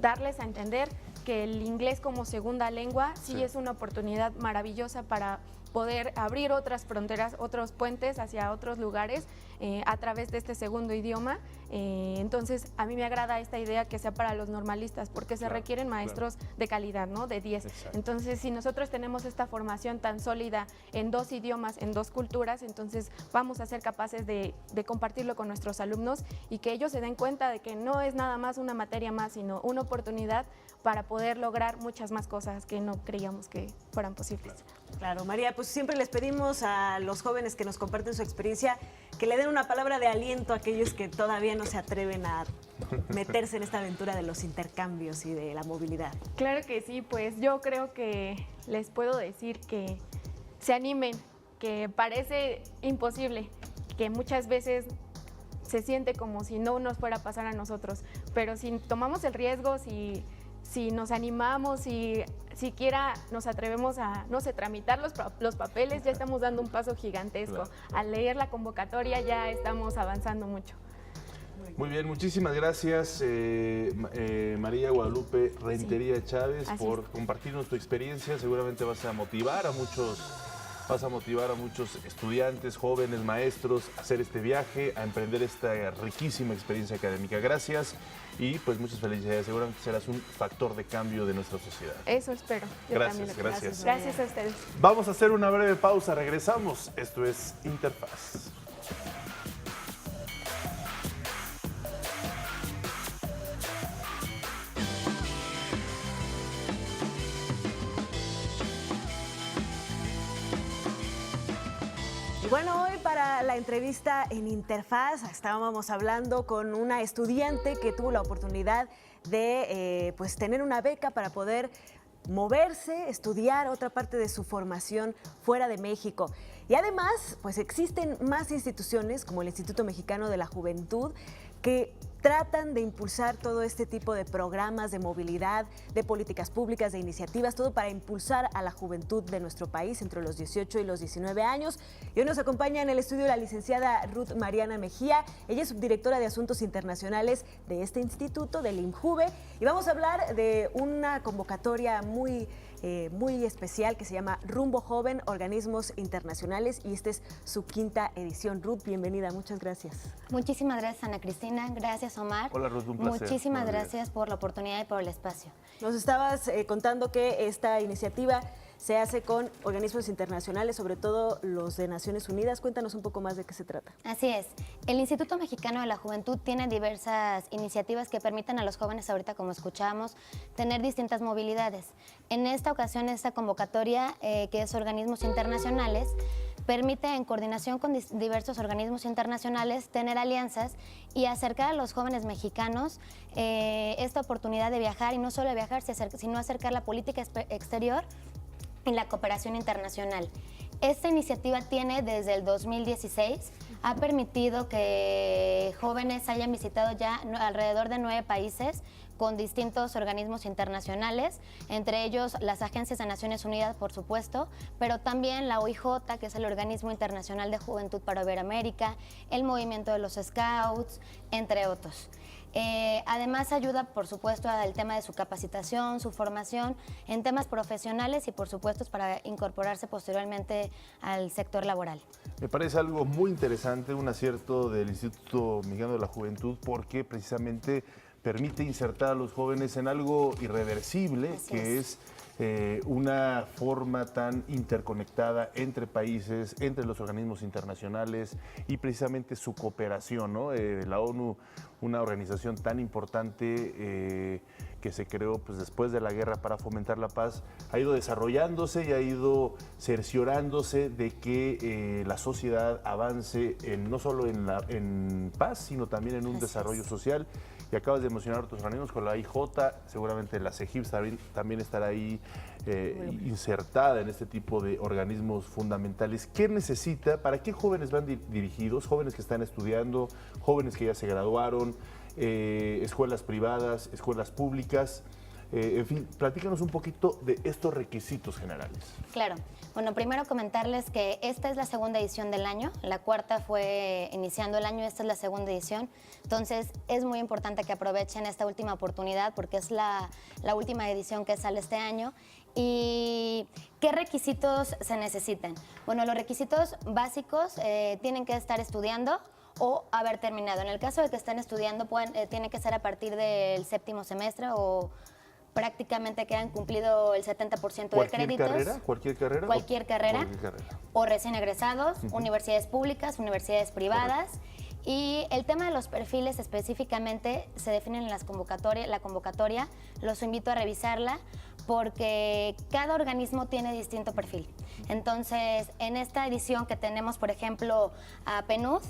darles a entender que el inglés como segunda lengua sí es una oportunidad maravillosa para poder abrir otras fronteras, otros puentes hacia otros lugares a través de este segundo idioma. Entonces, a mí me agrada esta idea que sea para los normalistas, porque se requieren maestros de calidad, ¿no? De 10. Exacto. Entonces, si nosotros tenemos esta formación tan sólida en 2 idiomas, en 2 culturas, entonces vamos a ser capaces de compartirlo con nuestros alumnos y que ellos se den cuenta de que no es nada más una materia más, sino una oportunidad para poder lograr muchas más cosas que no creíamos que fueran posibles. Claro, María, pues siempre les pedimos a los jóvenes que nos comparten su experiencia que le den una palabra de aliento a aquellos que todavía no se atreven a meterse en esta aventura de los intercambios y de la movilidad. Claro que sí, pues yo creo que les puedo decir que se animen, que parece imposible, que muchas veces se siente como si no nos fuera a pasar a nosotros, pero si tomamos el riesgo, si nos animamos, si siquiera nos atrevemos a, no sé, tramitar los papeles, ya estamos dando un paso gigantesco. Claro. Al leer la convocatoria ya estamos avanzando mucho. Muy bien, muchísimas gracias María Guadalupe Rentería Chávez Así por es. compartirnos tu experiencia. Seguramente vas a motivar a muchos estudiantes, jóvenes, maestros a hacer este viaje, a emprender esta riquísima experiencia académica. Gracias y pues muchas felicidades. Seguramente serás un factor de cambio de nuestra sociedad. Eso espero. Yo Gracias, también lo creo. gracias. Gracias a ustedes. Vamos a hacer una breve pausa, regresamos. Esto es Interfaz. Bueno, hoy para la entrevista en Interfaz estábamos hablando con una estudiante que tuvo la oportunidad de pues tener una beca para poder moverse, estudiar otra parte de su formación fuera de México. Y además, pues existen más instituciones como el Instituto Mexicano de la Juventud que tratan de impulsar todo este tipo de programas de movilidad, de políticas públicas, de iniciativas, todo para impulsar a la juventud de nuestro país entre los 18 y los 19 años. Y hoy nos acompaña en el estudio la licenciada Ruth Mariana Mejía. Ella es subdirectora de Asuntos Internacionales de este instituto, del IMJUVE. Y vamos a hablar de una convocatoria muy especial que se llama Rumbo Joven, Organismos Internacionales, y esta es su 5ª edición. Ruth, bienvenida, muchas gracias. Muchísimas gracias, Ana Cristina. Gracias, Omar. Hola, Ruth, un placer. Muchísimas gracias por la oportunidad y por el espacio. Nos estabas contando que esta iniciativa se hace con organismos internacionales, sobre todo los de Naciones Unidas. Cuéntanos un poco más de qué se trata. Así es. El Instituto Mexicano de la Juventud tiene diversas iniciativas que permiten a los jóvenes, ahorita como escuchábamos, tener distintas movilidades. En esta ocasión, esta convocatoria, que es organismos internacionales, permite en coordinación con diversos organismos internacionales tener alianzas y acercar a los jóvenes mexicanos esta oportunidad de viajar, y no solo de viajar, sino acercar la política exterior y la cooperación internacional. Esta iniciativa tiene desde el 2016, ha permitido que jóvenes hayan visitado ya alrededor de 9 países con distintos organismos internacionales, entre ellos las agencias de Naciones Unidas, por supuesto, pero también la OIJ, que es el Organismo Internacional de Juventud para Iberoamérica, el Movimiento de los Scouts, entre otros. Además ayuda, por supuesto, al tema de su capacitación, su formación en temas profesionales y, por supuesto, para incorporarse posteriormente al sector laboral. Me parece algo muy interesante, un acierto del Instituto Mexicano de la Juventud, porque precisamente permite insertar a los jóvenes en algo irreversible, que es una forma tan interconectada entre países, entre los organismos internacionales y precisamente su cooperación, ¿no? La ONU, una organización tan importante que se creó pues, después de la guerra para fomentar la paz, ha ido desarrollándose y ha ido cerciorándose de que la sociedad avance no solo en paz, sino también en un desarrollo social. Y acabas de mencionar otros organismos con la IJ, seguramente la CEGIP también estará ahí insertada en este tipo de organismos fundamentales. ¿Qué necesita? ¿Para qué jóvenes van dirigidos? Jóvenes que están estudiando, jóvenes que ya se graduaron, escuelas privadas, escuelas públicas. En fin, platícanos un poquito de estos requisitos generales. Claro. Bueno, primero comentarles que esta es la 2ª edición del año. La 4ª fue iniciando el año, esta es la 2ª edición. Entonces, es muy importante que aprovechen esta última oportunidad porque es la última edición que sale este año. ¿Y qué requisitos se necesitan? Bueno, los requisitos básicos tienen que estar estudiando o haber terminado. En el caso de que estén estudiando, tiene que ser a partir del 7º semestre o prácticamente que han cumplido el 70% de créditos. ¿Cualquier carrera? Cualquier carrera. O recién egresados, universidades públicas, universidades privadas. Correcto. Y el tema de los perfiles específicamente se definen en la convocatoria. Los invito a revisarla porque cada organismo tiene distinto perfil. Entonces, en esta edición que tenemos, por ejemplo, a PNUD,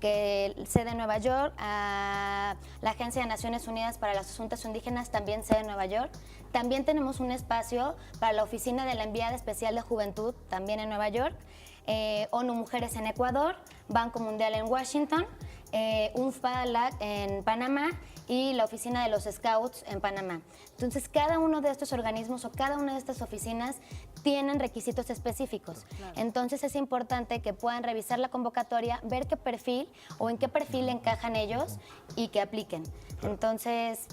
que sede en Nueva York, a la Agencia de Naciones Unidas para los Asuntos Indígenas, también sede en Nueva York. También tenemos un espacio para la Oficina de la Enviada Especial de Juventud, también en Nueva York, ONU Mujeres en Ecuador, Banco Mundial en Washington, UNFPA-LAC en Panamá y la Oficina de los Scouts en Panamá. Entonces, cada uno de estos organismos o cada una de estas oficinas tienen requisitos específicos. Claro. Entonces, es importante que puedan revisar la convocatoria, ver qué perfil o en qué perfil encajan ellos y que apliquen. Claro. Entonces,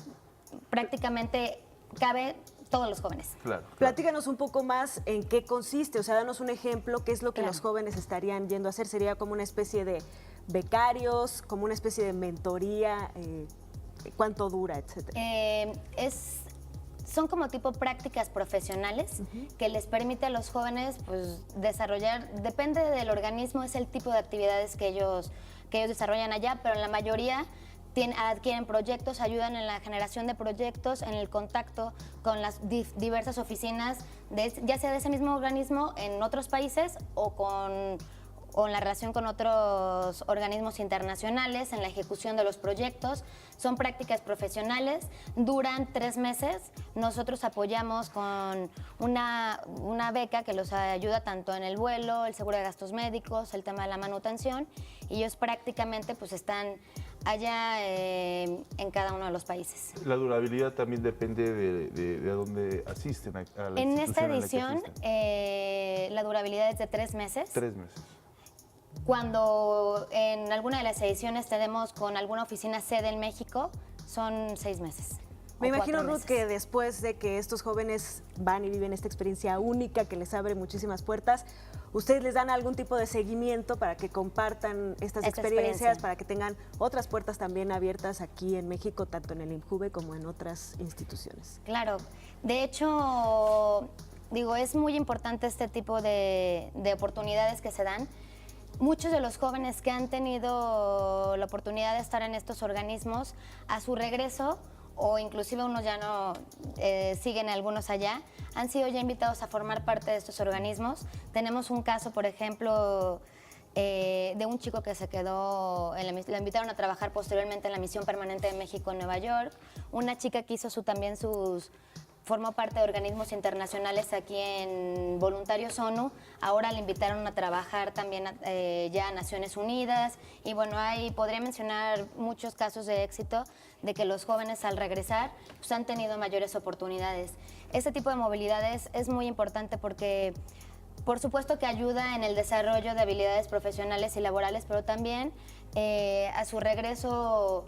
prácticamente cabe todos los jóvenes. Claro. Platícanos un poco más en qué consiste, o sea, danos un ejemplo, qué es lo que los jóvenes estarían yendo a hacer. ¿Sería como una especie de becarios, como una especie de mentoría? ¿Cuánto dura, etcétera? Son como tipo prácticas profesionales que les permite a los jóvenes pues, desarrollar, depende del organismo, es el tipo de actividades que ellos desarrollan allá, pero en la mayoría adquieren proyectos, ayudan en la generación de proyectos, en el contacto con las diversas oficinas, ya sea de ese mismo organismo en otros países o con o en la relación con otros organismos internacionales, en la ejecución de los proyectos. Son prácticas profesionales, duran 3 meses. Nosotros apoyamos con una beca que los ayuda tanto en el vuelo, el seguro de gastos médicos, el tema de la manutención, y ellos prácticamente pues están allá en cada uno de los países. La durabilidad también depende de dónde asisten. A la en esta edición edición, la durabilidad es de 3 meses. 3 meses. Cuando en alguna de las ediciones tenemos con alguna oficina sede en México, son 6 meses. Me imagino, Ruth, que después de que estos jóvenes van y viven esta experiencia única que les abre muchísimas puertas, ¿ustedes les dan algún tipo de seguimiento para que compartan estas experiencias, para que tengan otras puertas también abiertas aquí en México, tanto en el INJUVE como en otras instituciones? Claro. De hecho, digo, es muy importante este tipo de oportunidades que se dan. Muchos de los jóvenes que han tenido la oportunidad de estar en estos organismos, a su regreso, o inclusive unos ya no siguen algunos allá, han sido ya invitados a formar parte de estos organismos. Tenemos un caso, por ejemplo, de un chico que se quedó, lo invitaron a trabajar posteriormente en la Misión Permanente de México en Nueva York, una chica que hizo formó parte de organismos internacionales aquí en Voluntarios ONU, ahora le invitaron a trabajar también ya a Naciones Unidas, y bueno, podría mencionar muchos casos de éxito de que los jóvenes al regresar pues, han tenido mayores oportunidades. Este tipo de movilidades es muy importante porque por supuesto que ayuda en el desarrollo de habilidades profesionales y laborales, pero también a su regreso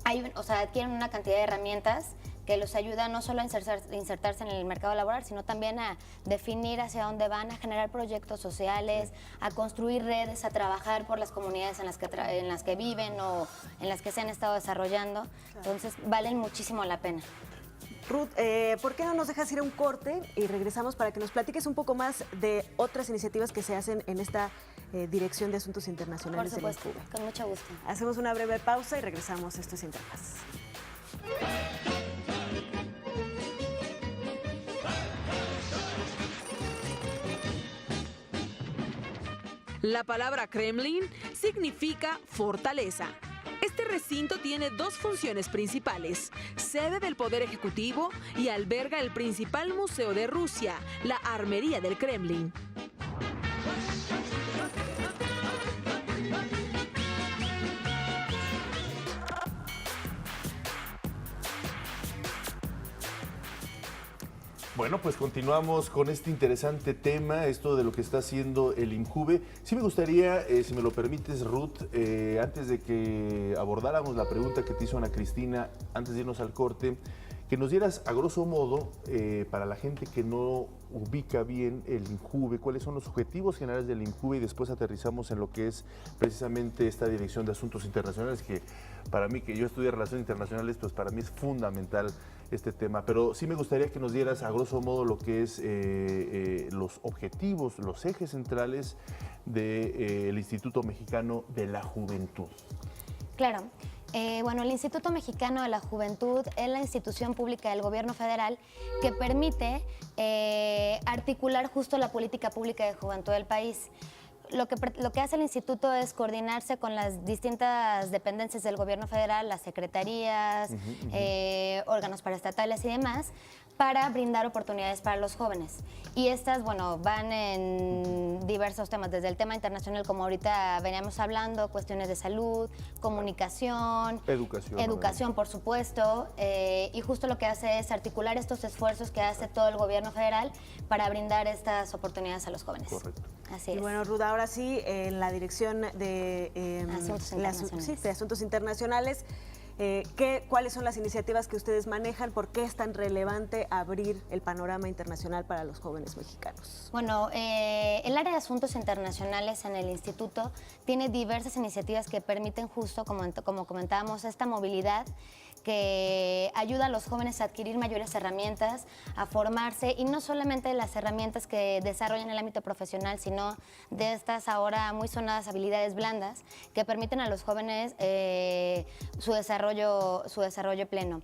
adquieren una cantidad de herramientas que los ayuda no solo a insertarse en el mercado laboral, sino también a definir hacia dónde van, a generar proyectos sociales, a construir redes, a trabajar por las comunidades en las que viven o en las que se han estado desarrollando. Entonces, valen muchísimo la pena. Ruth, ¿por qué no nos dejas ir a un corte y regresamos para que nos platiques un poco más de otras iniciativas que se hacen en esta Dirección de Asuntos Internacionales? Por supuesto, con mucho gusto. Hacemos una breve pausa y regresamos. Esto es Interfaz. La palabra Kremlin significa fortaleza. Este recinto tiene 2 funciones principales: sede del Poder Ejecutivo y alberga el principal museo de Rusia, la Armería del Kremlin. Bueno, pues continuamos con este interesante tema, esto de lo que está haciendo el INJUVE. Sí me gustaría, si me lo permites, Ruth, antes de que abordáramos la pregunta que te hizo Ana Cristina, antes de irnos al corte, que nos dieras a grosso modo, para la gente que no ubica bien el INJUVE, cuáles son los objetivos generales del INJUVE, y después aterrizamos en lo que es precisamente esta Dirección de Asuntos Internacionales, que para mí, que yo estudié Relaciones Internacionales, pues para mí es fundamental este tema. Pero sí me gustaría que nos dieras a grosso modo lo que es los objetivos, los ejes centrales del Instituto Mexicano de la Juventud. Claro. Bueno, el Instituto Mexicano de la Juventud es la institución pública del gobierno federal que permite articular justo la política pública de juventud del país. Lo que hace el instituto es coordinarse con las distintas dependencias del gobierno federal, las secretarías, órganos paraestatales y demás, para brindar oportunidades para los jóvenes. Y estas, bueno, van en diversos temas, desde el tema internacional, como ahorita veníamos hablando, cuestiones de salud, comunicación, educación, por supuesto, y justo lo que hace es articular estos esfuerzos que hace todo el gobierno federal para brindar estas oportunidades a los jóvenes. Correcto. Así es. Y bueno, Ruth, ahora sí, en la Dirección de Asuntos Internacionales, ¿cuáles son las iniciativas que ustedes manejan? ¿Por qué es tan relevante abrir el panorama internacional para los jóvenes mexicanos? Bueno, el área de asuntos internacionales en el instituto tiene diversas iniciativas que permiten justo, como comentábamos, esta movilidad que ayuda a los jóvenes a adquirir mayores herramientas, a formarse, y no solamente las herramientas que desarrollan en el ámbito profesional, sino de estas ahora muy sonadas habilidades blandas que permiten a los jóvenes su desarrollo pleno.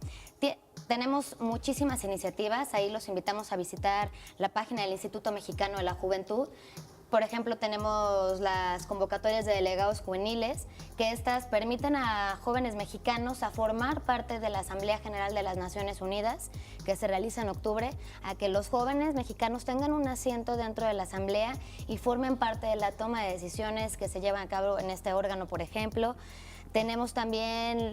Tenemos muchísimas iniciativas, ahí los invitamos a visitar la página del Instituto Mexicano de la Juventud. Por ejemplo, tenemos las convocatorias de delegados juveniles, que estas permiten a jóvenes mexicanos a formar parte de la Asamblea General de las Naciones Unidas, que se realiza en octubre, a que los jóvenes mexicanos tengan un asiento dentro de la Asamblea y formen parte de la toma de decisiones que se llevan a cabo en este órgano, por ejemplo. Tenemos también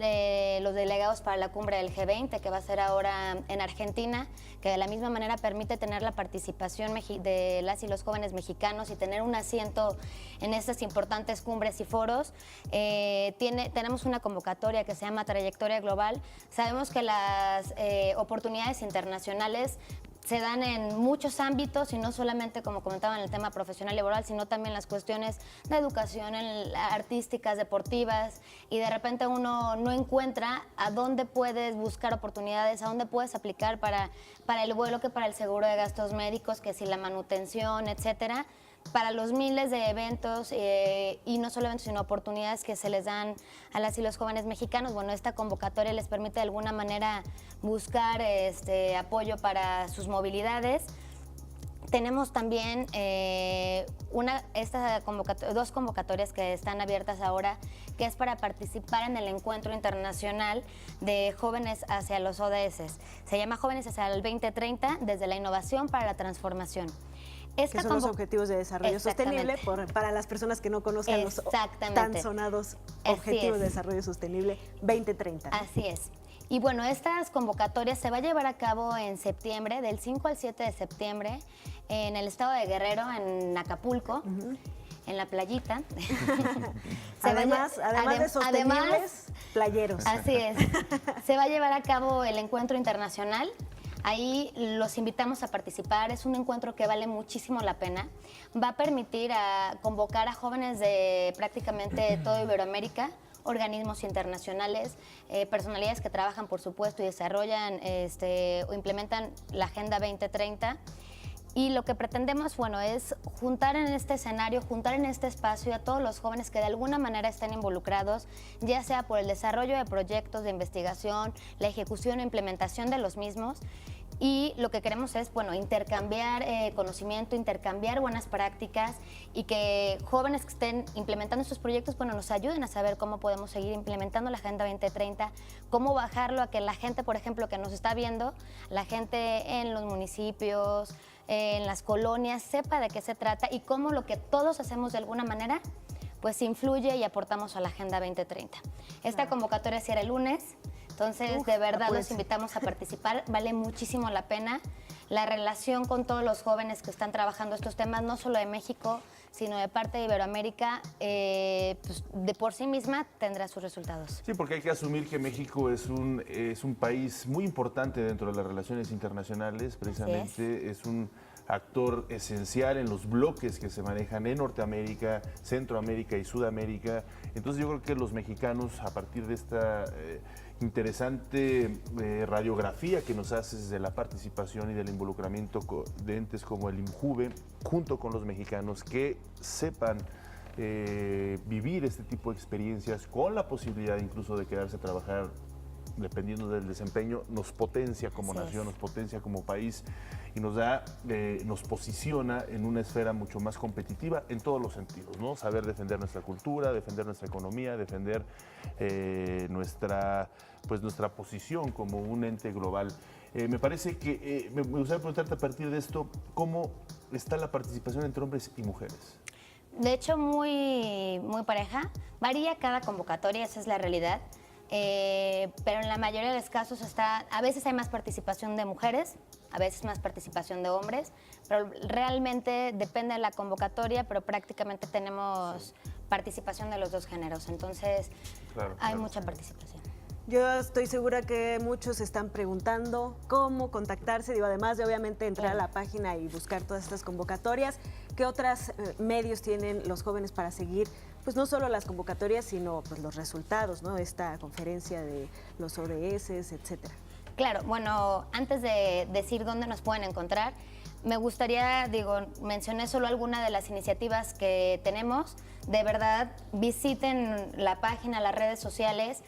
los delegados para la cumbre del G20, que va a ser ahora en Argentina, que de la misma manera permite tener la participación de las y los jóvenes mexicanos y tener un asiento en estas importantes cumbres y foros. Tenemos una convocatoria que se llama Trayectoria Global. Sabemos que las oportunidades internacionales se dan en muchos ámbitos y no solamente, como comentaba, en el tema profesional y laboral, sino también las cuestiones de educación, artísticas, deportivas, y de repente uno no encuentra a dónde puedes buscar oportunidades, a dónde puedes aplicar para el vuelo, que para el seguro de gastos médicos, que si la manutención, etcétera, para los miles de eventos y no solo eventos, sino oportunidades que se les dan a las y los jóvenes mexicanos. Bueno, esta convocatoria les permite de alguna manera buscar apoyo para sus movilidades. Tenemos también dos convocatorias que están abiertas ahora, que es para participar en el Encuentro Internacional de Jóvenes hacia los ODS. Se llama Jóvenes hacia el 2030, desde la innovación para la transformación. Que son los Objetivos de Desarrollo Sostenible, para las personas que no conozcan los tan sonados Objetivos de Desarrollo Sostenible 2030. Así es. Y bueno, estas convocatorias se va a llevar a cabo en septiembre, del 5 al 7 de septiembre, en el estado de Guerrero, en Acapulco, en la playita. además de sostenibles, playeros. Así es. Se va a llevar a cabo el encuentro internacional. Ahí los invitamos a participar. Es un encuentro que vale muchísimo la pena. Va a permitir convocar a jóvenes de prácticamente toda Iberoamérica, organismos internacionales, personalidades que trabajan, por supuesto, y desarrollan o implementan la Agenda 2030. Y lo que pretendemos, bueno, es juntar en este escenario, juntar en este espacio a todos los jóvenes que de alguna manera estén involucrados, ya sea por el desarrollo de proyectos de investigación, la ejecución o implementación de los mismos. Y lo que queremos es, bueno, intercambiar conocimiento, intercambiar buenas prácticas y que jóvenes que estén implementando estos proyectos, bueno, nos ayuden a saber cómo podemos seguir implementando la Agenda 2030, cómo bajarlo a que la gente, por ejemplo, que nos está viendo, la gente en los municipios, en las colonias, sepa de qué se trata y cómo lo que todos hacemos de alguna manera, pues influye y aportamos a la Agenda 2030. Esta convocatoria cierra el lunes. Entonces, de verdad, los invitamos a participar. Vale muchísimo la pena. La relación con todos los jóvenes que están trabajando estos temas, no solo de México, sino de parte de Iberoamérica, pues de por sí misma tendrá sus resultados. Sí, porque hay que asumir que México es un país muy importante dentro de las relaciones internacionales. Precisamente es un actor esencial en los bloques que se manejan en Norteamérica, Centroamérica y Sudamérica. Entonces yo creo que los mexicanos, a partir de esta interesante radiografía que nos haces de la participación y del involucramiento de entes como el INJUVE, junto con los mexicanos que sepan vivir este tipo de experiencias con la posibilidad incluso de quedarse a trabajar dependiendo del desempeño, nos potencia como nación, nos potencia como país y nos posiciona en una esfera mucho más competitiva en todos los sentidos, ¿no? Saber defender nuestra cultura, defender nuestra economía, defender nuestra posición como un ente global. Me parece que me gustaría preguntarte a partir de esto, ¿cómo está la participación entre hombres y mujeres? De hecho, muy pareja. Varía cada convocatoria, esa es la realidad. Pero en la mayoría de los casos a veces hay más participación de mujeres, a veces más participación de hombres, pero realmente depende de la convocatoria, pero prácticamente tenemos participación de los dos géneros, entonces hay mucha participación. Yo estoy segura que muchos están preguntando cómo contactarse, además de obviamente entrar a la página y buscar todas estas convocatorias. ¿Qué otros medios tienen los jóvenes para seguir, pues no solo las convocatorias, sino pues los resultados, ¿no? Esta conferencia de los ODS, etcétera? Claro, bueno, antes de decir dónde nos pueden encontrar, me gustaría, mencioné solo alguna de las iniciativas que tenemos. De verdad, visiten la página, las redes sociales.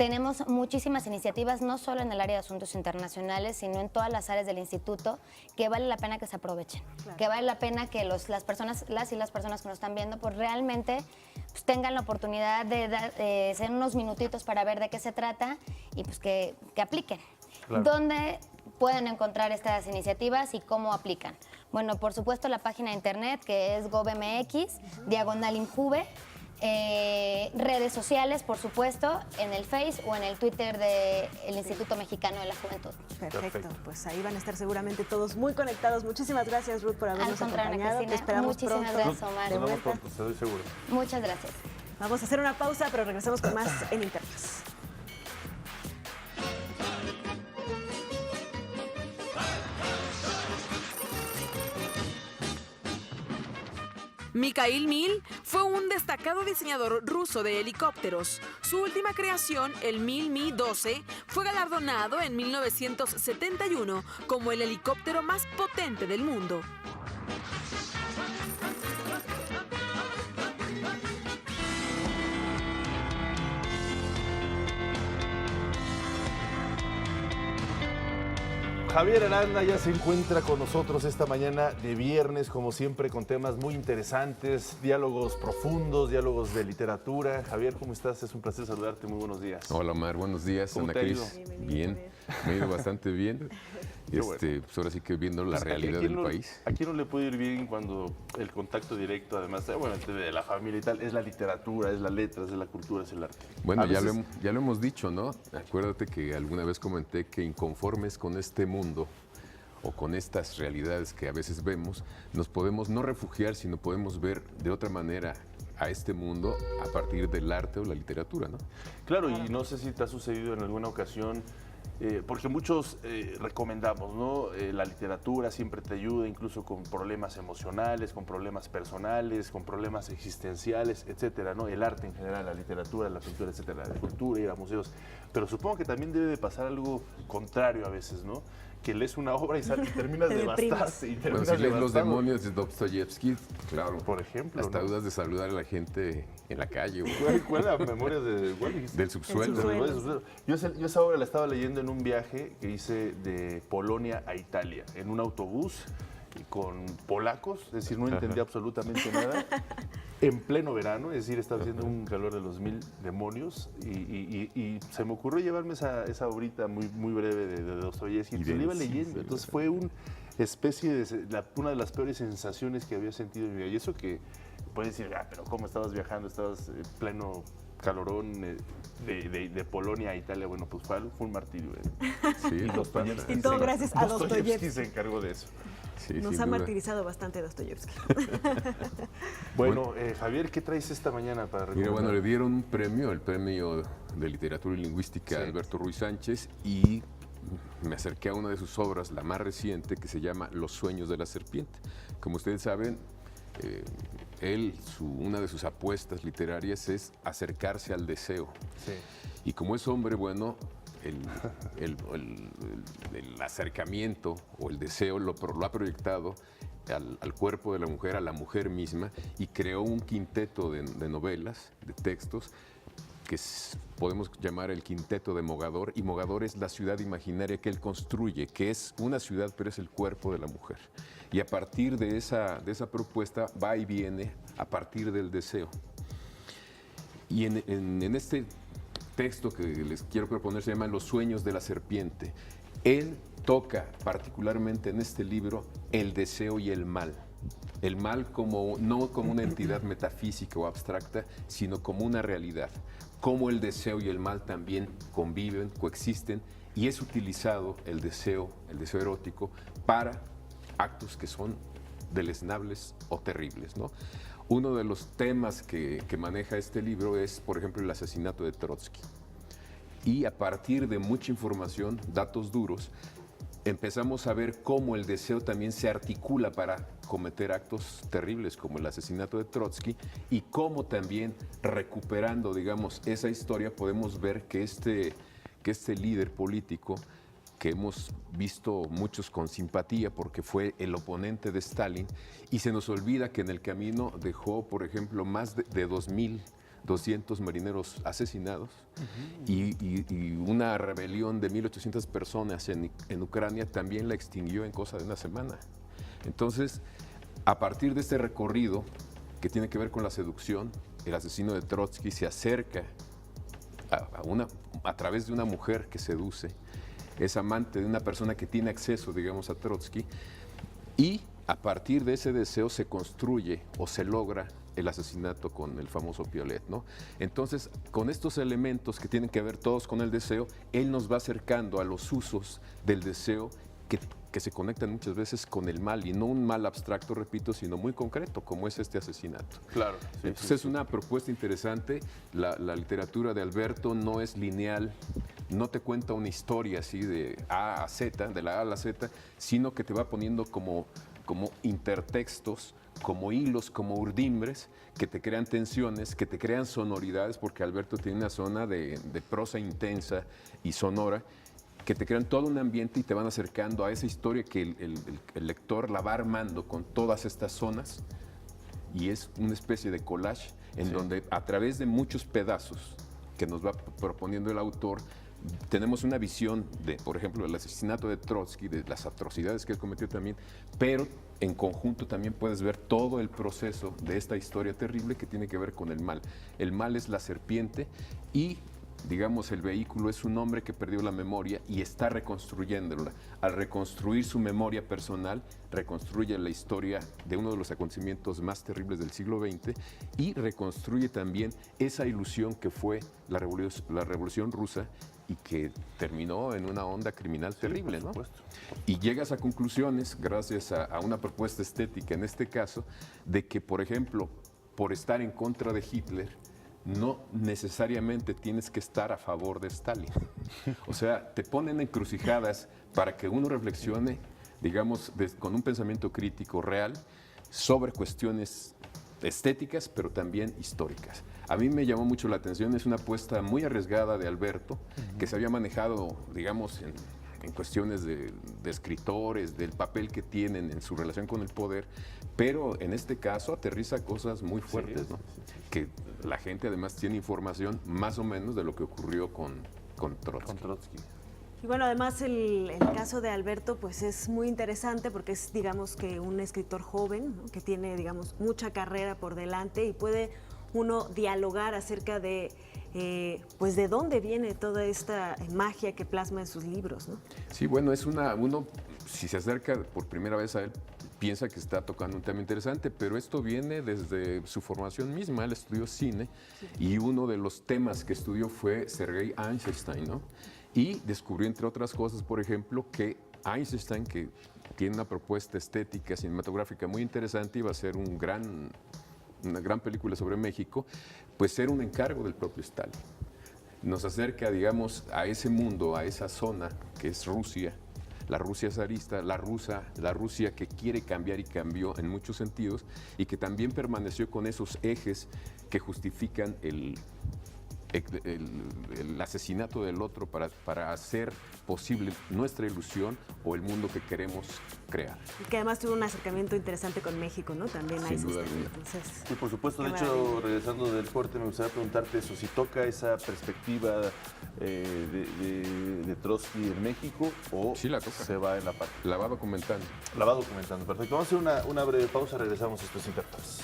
tenemos muchísimas iniciativas, no solo en el área de asuntos internacionales, sino en todas las áreas del instituto, que vale la pena que se aprovechen, que vale la pena que las personas que nos están viendo, pues realmente pues, tengan la oportunidad de hacer unos minutitos para ver de qué se trata y pues que apliquen. Claro. ¿Dónde pueden encontrar estas iniciativas y cómo aplican? Bueno, por supuesto la página de internet que es gov.mx/Injuve, redes sociales, por supuesto, en el Face o en el Twitter del Instituto Mexicano de la Juventud. Perfecto, pues ahí van a estar seguramente todos muy conectados. Muchísimas gracias, Ruth, por habernos acompañado. Cristina, te esperamos muchísimas pronto. gracias, Omar. Nos vemos pronto, estoy seguro. Muchas gracias. Vamos a hacer una pausa, pero regresamos con más en Interfaz. Mikhail Mil fue un destacado diseñador ruso de helicópteros. Su última creación, el Mil Mi-12, fue galardonado en 1971 como el helicóptero más potente del mundo. Javier Aranda ya se encuentra con nosotros esta mañana de viernes, como siempre, con temas muy interesantes, diálogos profundos, diálogos de literatura. Javier, ¿cómo estás? Es un placer saludarte. Muy buenos días. Hola, Omar. Buenos días, Ana Cris. Bien, me ha ido bastante bien. Pues ahora sí que viendo la realidad del país. ¿A quién no le puede ir bien cuando el contacto directo, además de la familia y tal, es la literatura, es la letra, es la cultura, es el arte? Bueno, ya lo hemos dicho, ¿no? Acuérdate que alguna vez comenté que inconformes con este mundo o con estas realidades que a veces vemos, nos podemos no refugiar, sino podemos ver de otra manera a este mundo a partir del arte o la literatura, ¿no? Claro, y no sé si te ha sucedido en alguna ocasión. Porque muchos recomendamos, ¿no? La literatura siempre te ayuda, incluso con problemas emocionales, con problemas personales, con problemas existenciales, etcétera, ¿no? El arte en general, la literatura, la pintura, etcétera, la cultura, ir a museos. Pero supongo que también debe de pasar algo contrario a veces, ¿no? Que lees una obra y terminas devastarte. Bueno, si lees Los demonios de Dostoyevsky, claro. Por ejemplo, hasta dudas de saludar a la gente en la calle. ¿Cuál es la memoria del subsuelo? Yo esa obra la estaba leyendo en un viaje que hice de Polonia a Italia, en un autobús con polacos, es decir, no entendía absolutamente nada. En pleno verano, es decir, estaba haciendo un calor de los 1000 demonios y se me ocurrió llevarme esa obrita muy breve de Dostoyevsky y se la iba leyendo. Entonces fue una especie de una de las peores sensaciones que había sentido en mi vida. Y eso que puedes decir, pero ¿cómo estabas viajando? Estabas en pleno calorón de Polonia a Italia. Bueno, pues fue un martirio. Y todo gracias a Dostoyevsky. Se encargó de eso. Sí, nos ha martirizado bastante Dostoyevsky. Bueno, Javier, ¿qué traes esta mañana para recordar? Mira, bueno, le dieron un premio, el premio de literatura y lingüística a Alberto Ruiz Sánchez, y me acerqué a una de sus obras, la más reciente, que se llama Los sueños de la serpiente. Como ustedes saben, una de sus apuestas literarias es acercarse al deseo. Sí. Y como es hombre, bueno, el acercamiento o el deseo lo ha proyectado al cuerpo de la mujer, a la mujer misma, y creó un quinteto de novelas, de textos, que podemos llamar el quinteto de Mogador, y Mogador es la ciudad imaginaria que él construye, que es una ciudad, pero es el cuerpo de la mujer. Y a partir de esa propuesta va y viene a partir del deseo. Y en este texto que les quiero proponer se llama Los sueños de la serpiente. Él toca particularmente en este libro el deseo y el mal. El mal no como una entidad metafísica o abstracta, sino como una realidad. Cómo el deseo y el mal también conviven, coexisten, y es utilizado el deseo erótico, para actos que son deleznables o terribles, ¿no? Uno de los temas que maneja este libro es, por ejemplo, el asesinato de Trotsky. Y a partir de mucha información, datos duros, empezamos a ver cómo el deseo también se articula para cometer actos terribles como el asesinato de Trotsky, y cómo también recuperando, digamos, esa historia podemos ver que este líder político, que hemos visto muchos con simpatía porque fue el oponente de Stalin, y se nos olvida que en el camino dejó, por ejemplo, más de 2000 200 marineros asesinados y una rebelión de 1.800 personas en Ucrania también la extinguió en cosa de una semana. Entonces, a partir de este recorrido que tiene que ver con la seducción, el asesino de Trotsky se acerca a través de una mujer que seduce, es amante de una persona que tiene acceso, digamos, a Trotsky, y a partir de ese deseo se construye o se logra el asesinato con el famoso Piolet, ¿no? Entonces, con estos elementos que tienen que ver todos con el deseo, él nos va acercando a los usos del deseo que se conectan muchas veces con el mal, y no un mal abstracto, repito, sino muy concreto, como es este asesinato. Claro. Entonces es una propuesta interesante. La literatura de Alberto no es lineal, no te cuenta una historia así de A a Z, de la A a la Z, sino que te va poniendo como intertextos, como hilos, como urdimbres, que te crean tensiones, que te crean sonoridades, porque Alberto tiene una zona de prosa intensa y sonora, que te crean todo un ambiente y te van acercando a esa historia que el lector la va armando con todas estas zonas, y es una especie de collage en donde a través de muchos pedazos que nos va proponiendo el autor, tenemos una visión de, por ejemplo, el asesinato de Trotsky, de las atrocidades que él cometió también, pero en conjunto también puedes ver todo el proceso de esta historia terrible que tiene que ver con el mal. El mal es la serpiente y, digamos, el vehículo es un hombre que perdió la memoria y está reconstruyéndola. Al reconstruir su memoria personal, reconstruye la historia de uno de los acontecimientos más terribles del siglo XX y reconstruye también esa ilusión que fue la Revolución Rusa y que terminó en una onda criminal terrible, ¿no? Y llegas a conclusiones, gracias a una propuesta estética, en este caso, de que, por ejemplo, por estar en contra de Hitler, no necesariamente tienes que estar a favor de Stalin. O sea, te ponen encrucijadas para que uno reflexione, digamos, con un pensamiento crítico real sobre cuestiones estéticas, pero también históricas. A mí me llamó mucho la atención, es una apuesta muy arriesgada de Alberto, que se había manejado, digamos, en cuestiones de escritores, del papel que tienen en su relación con el poder, pero en este caso aterriza cosas muy fuertes, ¿no? Que la gente además tiene información más o menos de lo que ocurrió con Trotsky. Y bueno, además el caso de Alberto pues es muy interesante porque es, digamos, que un escritor joven, ¿no? Que tiene, digamos, mucha carrera por delante y puede uno dialogar acerca de pues de dónde viene toda esta magia que plasma en sus libros, ¿no? Sí, bueno, uno si se acerca por primera vez a él, piensa que está tocando un tema interesante, pero esto viene desde su formación misma. Él estudió cine y uno de los temas que estudió fue Sergei Eisenstein, ¿no? Y descubrió, entre otras cosas, por ejemplo, que Eisenstein, que tiene una propuesta estética cinematográfica muy interesante, iba a ser una gran película sobre México, pues era un encargo del propio Stalin. Nos acerca, digamos, a ese mundo, a esa zona que es Rusia, la Rusia zarista, la Rusia que quiere cambiar y cambió en muchos sentidos, y que también permaneció con esos ejes que justifican el asesinato del otro para hacer posible nuestra ilusión o el mundo que queremos crear. Y que además tuvo un acercamiento interesante con México, ¿no? También Sin duda alguna. Entonces, sí, por supuesto. De hecho, maravilla. regresando del corte, me gustaría preguntarte eso, si toca esa perspectiva de Trotsky en México o sí, la toca. Se va en la parte. La va documentando. La va documentando, perfecto. Vamos a hacer una breve pausa, regresamos a estos Interfaz.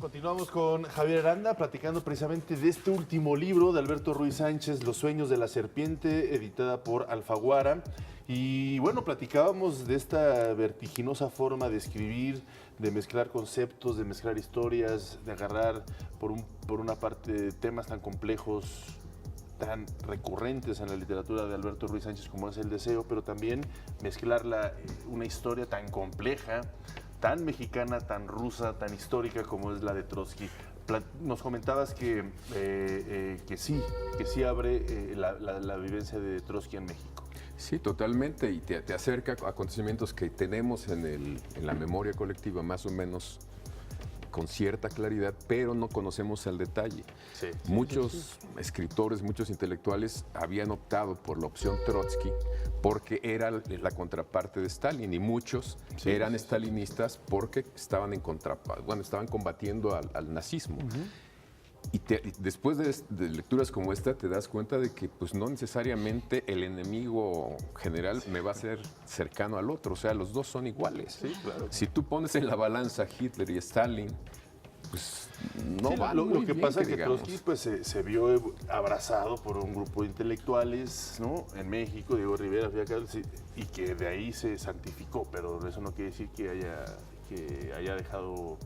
Continuamos con Javier Aranda platicando precisamente de este último libro de Alberto Ruiz Sánchez, Los sueños de la serpiente, editada por Alfaguara. Y bueno, platicábamos de esta vertiginosa forma de escribir, de mezclar conceptos, de mezclar historias, de agarrar por una parte temas tan complejos, tan recurrentes en la literatura de Alberto Ruiz Sánchez como es el deseo, pero también mezclar una historia tan compleja, tan mexicana, tan rusa, tan histórica como es la de Trotsky. Nos comentabas que sí abre la vivencia de Trotsky en México. Sí, totalmente, y te acerca a acontecimientos que tenemos en la memoria colectiva más o menos con cierta claridad, pero no conocemos el detalle. Sí. Muchos escritores, muchos intelectuales habían optado por la opción Trotsky porque era la contraparte de Stalin, y muchos eran stalinistas porque estaban estaban combatiendo al nazismo. Y después de lecturas como esta te das cuenta de que pues no necesariamente el enemigo general me va a ser cercano al otro, o sea, los dos son iguales. Sí, claro. Si tú pones en la balanza Hitler y Stalin, pues no sí, van lo muy que bien, pasa es que digamos. Trotsky pues, se vio abrazado por un grupo de intelectuales, ¿no? En México, Diego Rivera, y que de ahí se santificó, pero eso no quiere decir que haya dejado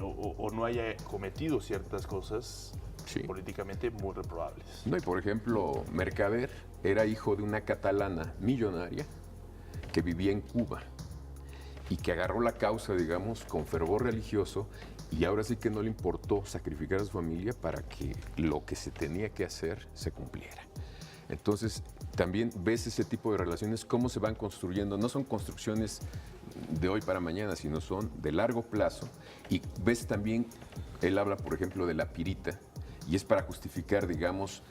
o no haya cometido ciertas cosas políticamente muy reprobables. No, y por ejemplo, Mercader era hijo de una catalana millonaria que vivía en Cuba y que agarró la causa, digamos, con fervor religioso, y ahora sí que no le importó sacrificar a su familia para que lo que se tenía que hacer se cumpliera. Entonces, también ves ese tipo de relaciones, cómo se van construyendo. No son construcciones de hoy para mañana, sino son de largo plazo. Y ves también, él habla, por ejemplo, de la pirita, y es para justificar, digamos,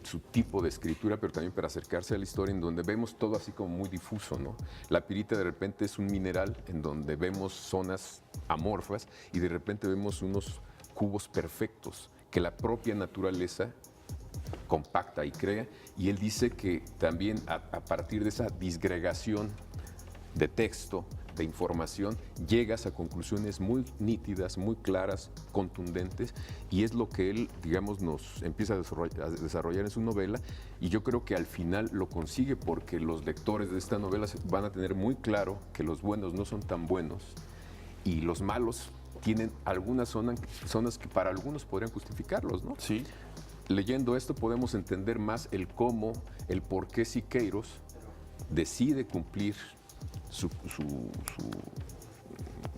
su tipo de escritura, pero también para acercarse a la historia, en donde vemos todo así como muy difuso, ¿no? La pirita de repente es un mineral en donde vemos zonas amorfas y de repente vemos unos cubos perfectos que la propia naturaleza compacta y crea, y él dice que también a partir de esa disgregación de texto, de información, llegas a conclusiones muy nítidas, muy claras, contundentes, y es lo que él, digamos, nos empieza a desarrollar en su novela, y yo creo que al final lo consigue porque los lectores de esta novela van a tener muy claro que los buenos no son tan buenos y los malos tienen algunas zonas que para algunos podrían justificarlos, ¿no? Sí. Leyendo esto podemos entender más el cómo, el por qué Siqueiros decide cumplir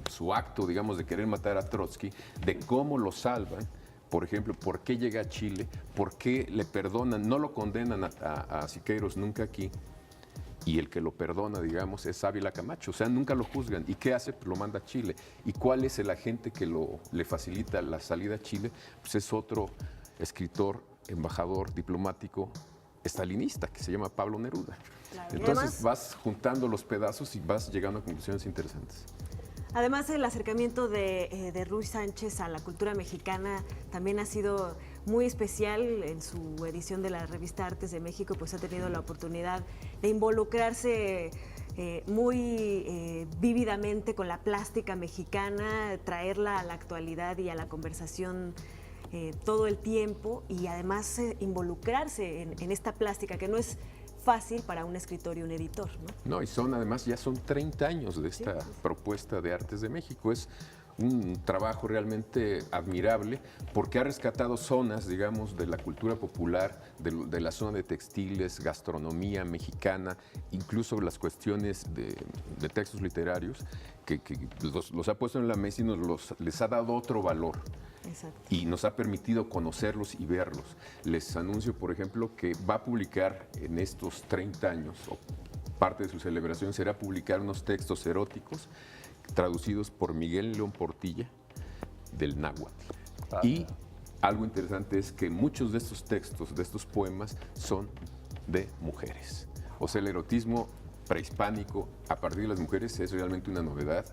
su acto, digamos, de querer matar a Trotsky, de cómo lo salvan, por ejemplo, por qué llega a Chile, por qué le perdonan, no lo condenan a Siqueiros nunca aquí, y el que lo perdona, digamos, es Ávila Camacho, o sea, nunca lo juzgan. ¿Y qué hace? Pues lo manda a Chile. ¿Y cuál es el agente que le facilita la salida a Chile? Pues es otro escritor, embajador, diplomático, estalinista, que se llama Pablo Neruda. Claro. Entonces además, vas juntando los pedazos y vas llegando a conclusiones interesantes. Además, el acercamiento de Ruy Sánchez a la cultura mexicana también ha sido muy especial. En su edición de la revista Artes de México, pues ha tenido la oportunidad de involucrarse muy vívidamente con la plástica mexicana, traerla a la actualidad y a la conversación todo el tiempo, y además involucrarse en esta plástica que no es fácil para un escritor y un editor, ¿no? No, y además ya son 30 años de esta propuesta de Artes de México. Es un trabajo realmente admirable porque ha rescatado zonas, digamos, de la cultura popular, de la zona de textiles, gastronomía mexicana, incluso las cuestiones de textos literarios, que los ha puesto en la mesa y les ha dado otro valor. Exacto. Y nos ha permitido conocerlos y verlos. Les anuncio, por ejemplo, que va a publicar en estos 30 años, o parte de su celebración será publicar unos textos eróticos traducidos por Miguel León Portilla del náhuatl. Y algo interesante es que muchos de estos textos, de estos poemas, son de mujeres. O sea, el erotismo prehispánico a partir de las mujeres es realmente una novedad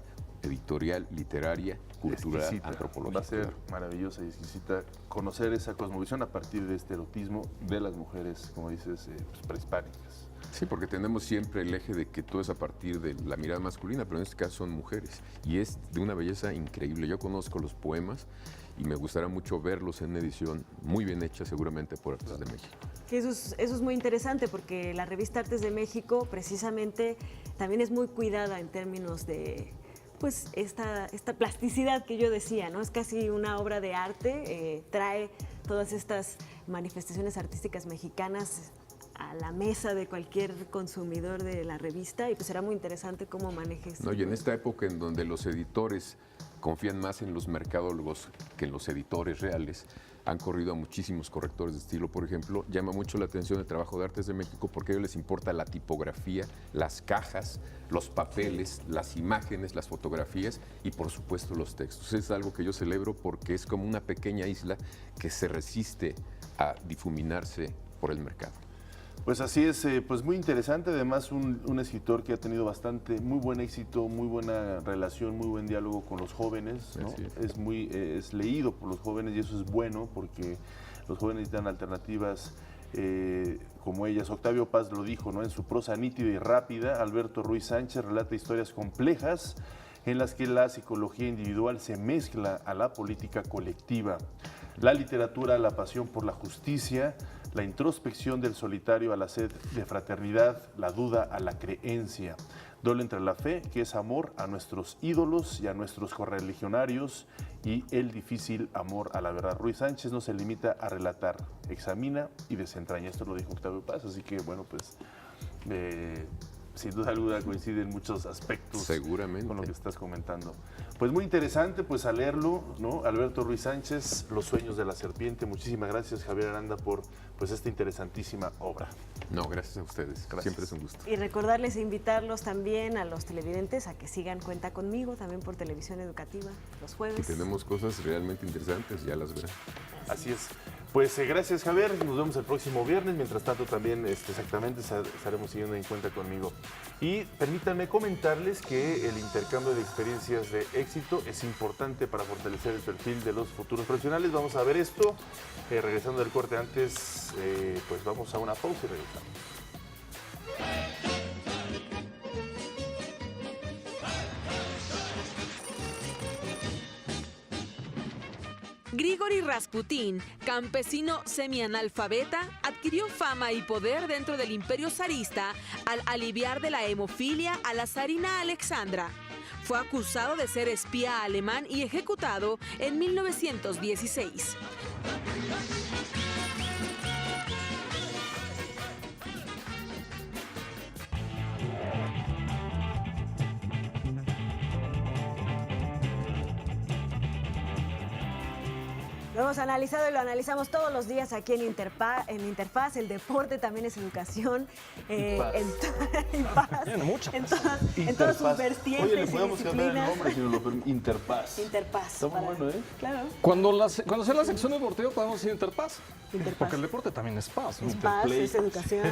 editorial, literaria, cultural, exquisita, antropológica. Va a ser maravillosa y exquisita conocer esa cosmovisión a partir de este erotismo de las mujeres, como dices, prehispánicas. Sí, porque tenemos siempre el eje de que todo es a partir de la mirada masculina, pero en este caso son mujeres, y es de una belleza increíble. Yo conozco los poemas y me gustaría mucho verlos en una edición muy bien hecha, seguramente por Artes de México. Eso es muy interesante, porque la revista Artes de México precisamente también es muy cuidada en términos de pues esta plasticidad que yo decía, ¿no? Es casi una obra de arte, trae todas estas manifestaciones artísticas mexicanas a la mesa de cualquier consumidor de la revista, y pues será muy interesante cómo manejes. No, y en esta época en donde los editores confían más en los mercadólogos que en los editores reales, han corrido a muchísimos correctores de estilo, por ejemplo. Llama mucho la atención el trabajo de Artes de México porque a ellos les importa la tipografía, las cajas, los papeles, las imágenes, las fotografías y por supuesto los textos. Es algo que yo celebro porque es como una pequeña isla que se resiste a difuminarse por el mercado. Pues así es, pues muy interesante, además un escritor que ha tenido muy buen éxito, muy buena relación, muy buen diálogo con los jóvenes, ¿no? Es leído por los jóvenes y eso es bueno porque los jóvenes necesitan alternativas como ellas. Octavio Paz lo dijo, ¿no? En su prosa nítida y rápida, Alberto Ruiz Sánchez relata historias complejas en las que la psicología individual se mezcla a la política colectiva, la literatura a la pasión por la justicia, la introspección del solitario a la sed de fraternidad, la duda a la creencia, duelo entre la fe, que es amor a nuestros ídolos y a nuestros correligionarios, y el difícil amor a la verdad. Ruiz Sánchez no se limita a relatar, examina y desentraña. Esto lo dijo Octavio Paz, así que bueno, pues sin duda alguna coinciden muchos aspectos. Seguramente. Con lo que estás comentando. Pues muy interesante, pues a leerlo, ¿no? Alberto Ruiz Sánchez, Los sueños de la serpiente. Muchísimas gracias, Javier Aranda, por pues esta interesantísima obra. No, gracias a ustedes. Gracias. Siempre es un gusto. Y recordarles e invitarlos también a los televidentes a que sigan Cuenta Conmigo, también por Televisión Educativa, los jueves. Que tenemos cosas realmente interesantes, ya las verán. Así es. Pues gracias, Javier. Nos vemos el próximo viernes. Mientras tanto, también exactamente estaremos siguiendo en Cuenta Conmigo. Y permítanme comentarles que el intercambio de experiencias de éxito es importante para fortalecer el perfil de los futuros profesionales. Vamos a ver esto. Regresando del corte antes, pues vamos a una pausa y regresamos. Grigori Rasputín, campesino semianalfabeta, adquirió fama y poder dentro del imperio zarista al aliviar de la hemofilia a la zarina Alexandra. Fue acusado de ser espía alemán y ejecutado en 1916. Lo hemos analizado y lo analizamos todos los días aquí en Interfaz. El deporte también es educación. En todas sus vertientes. Oye, le podemos cambiar el nombre si nos lo permite. Interpaz. Interpaz. Está muy bueno, ¿eh? Claro. Cuando sea la sección deportiva podemos decir Interpaz. Porque el deporte también es paz, ¿no? Es paz, es educación,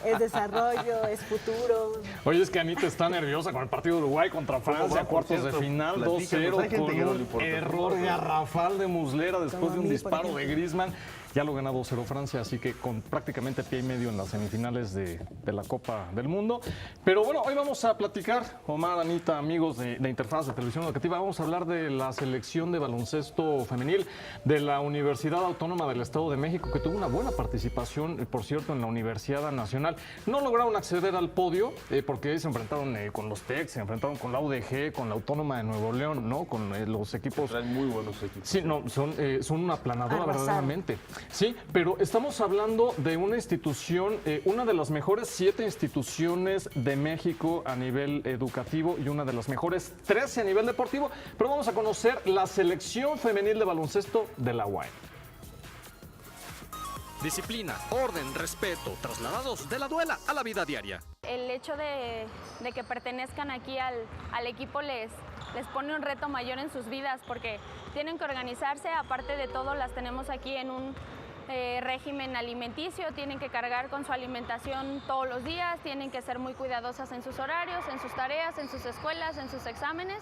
es desarrollo, es futuro. Oye, es que Anita está nerviosa con el partido de Uruguay contra Francia, cuartos de final, 2-0, con un error garrafal de Muslera después de un disparo de Griezmann. Ya lo gana 2-0 Francia, así que con prácticamente pie y medio en las semifinales de la Copa del Mundo. Pero bueno, hoy vamos a platicar, Omar, Anita, amigos de Interfaz de Televisión Educativa, vamos a hablar de la selección de baloncesto femenil de la Universidad Autónoma del Estado de México, que tuvo una buena participación, por cierto, en la Universidad Nacional. No lograron acceder al podio porque se enfrentaron con los TEC, se enfrentaron con la UDG, con la Autónoma de Nuevo León, ¿no? Con los equipos. Traen muy buenos equipos. Sí, no, son una aplanadora verdaderamente. Sí, pero estamos hablando de una institución, una de las mejores 7 instituciones de México a nivel educativo y una de las mejores 13 a nivel deportivo. Pero vamos a conocer la selección femenil de baloncesto de la UAM. Disciplina, orden, respeto, trasladados de la duela a la vida diaria. El hecho de que pertenezcan aquí al equipo les pone un reto mayor en sus vidas porque tienen que organizarse, aparte de todo las tenemos aquí en un régimen alimenticio, tienen que cargar con su alimentación todos los días, tienen que ser muy cuidadosas en sus horarios, en sus tareas, en sus escuelas, en sus exámenes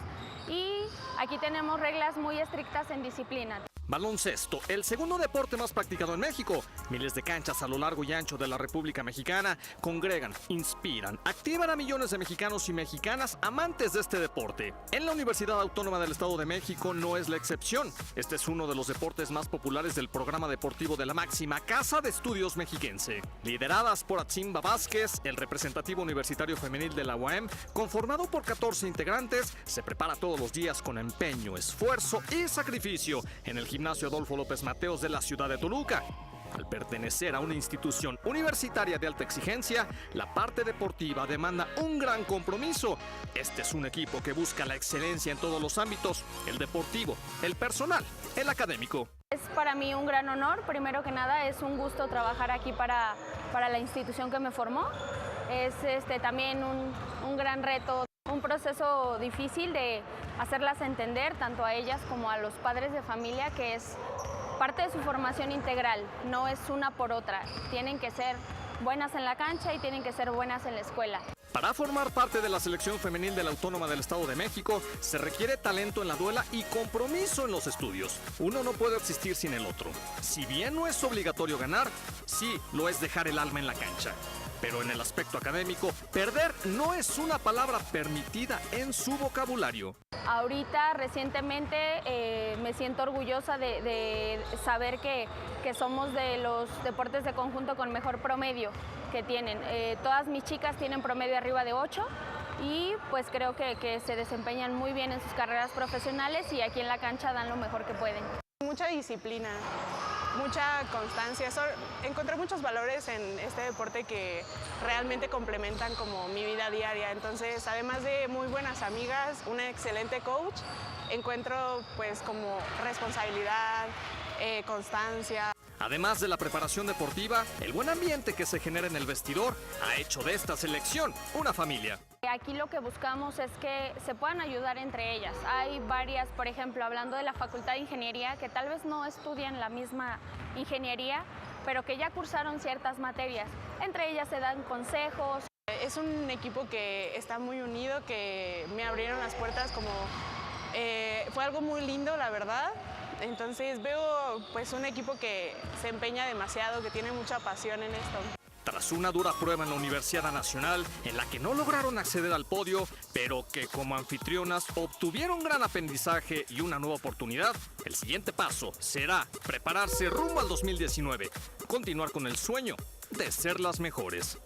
y aquí tenemos reglas muy estrictas en disciplina. Baloncesto, el segundo deporte más practicado en México. Miles de canchas a lo largo y ancho de la República Mexicana congregan, inspiran, activan a millones de mexicanos y mexicanas amantes de este deporte. En la Universidad Autónoma del Estado de México no es la excepción. Este es uno de los deportes más populares del programa deportivo de la máxima Casa de Estudios Mexiquense. Lideradas por Atzimba Vázquez, el representativo universitario femenil de la UAM, conformado por 14 integrantes, se prepara todos los días con empeño, esfuerzo y sacrificio en el Gimnasio Adolfo López Mateos de la ciudad de Toluca. Al pertenecer a una institución universitaria de alta exigencia, la parte deportiva demanda un gran compromiso. Este es un equipo que busca la excelencia en todos los ámbitos: el deportivo, el personal, el académico. Es para mí un gran honor, primero que nada es un gusto trabajar aquí para la institución que me formó. Es también un gran reto, un proceso difícil de hacerlas entender tanto a ellas como a los padres de familia que es parte de su formación integral, no es una por otra. Tienen que ser buenas en la cancha y tienen que ser buenas en la escuela. Para formar parte de la selección femenil de la Autónoma del Estado de México, se requiere talento en la duela y compromiso en los estudios. Uno no puede existir sin el otro. Si bien no es obligatorio ganar, sí lo es dejar el alma en la cancha. Pero en el aspecto académico, perder no es una palabra permitida en su vocabulario. Ahorita, recientemente, me siento orgullosa de saber que somos de los deportes de conjunto con mejor promedio que tienen. Todas mis chicas tienen promedio arriba de 8 y pues creo que se desempeñan muy bien en sus carreras profesionales y aquí en la cancha dan lo mejor que pueden. Mucha disciplina, mucha constancia. Encontré muchos valores en este deporte que realmente complementan como mi vida diaria. Entonces, además de muy buenas amigas, una excelente coach, encuentro pues como responsabilidad, constancia. Además de la preparación deportiva, el buen ambiente que se genera en el vestidor ha hecho de esta selección una familia. Aquí lo que buscamos es que se puedan ayudar entre ellas. Hay varias, por ejemplo, hablando de la Facultad de Ingeniería, que tal vez no estudian la misma ingeniería, pero que ya cursaron ciertas materias. Entre ellas se dan consejos. Es un equipo que está muy unido, que me abrieron las puertas como... fue algo muy lindo, la verdad. Entonces veo pues un equipo que se empeña demasiado, que tiene mucha pasión en esto. Tras una dura prueba en la Universidad Nacional, en la que no lograron acceder al podio, pero que como anfitrionas obtuvieron gran aprendizaje y una nueva oportunidad, el siguiente paso será prepararse rumbo al 2019, continuar con el sueño de ser las mejores.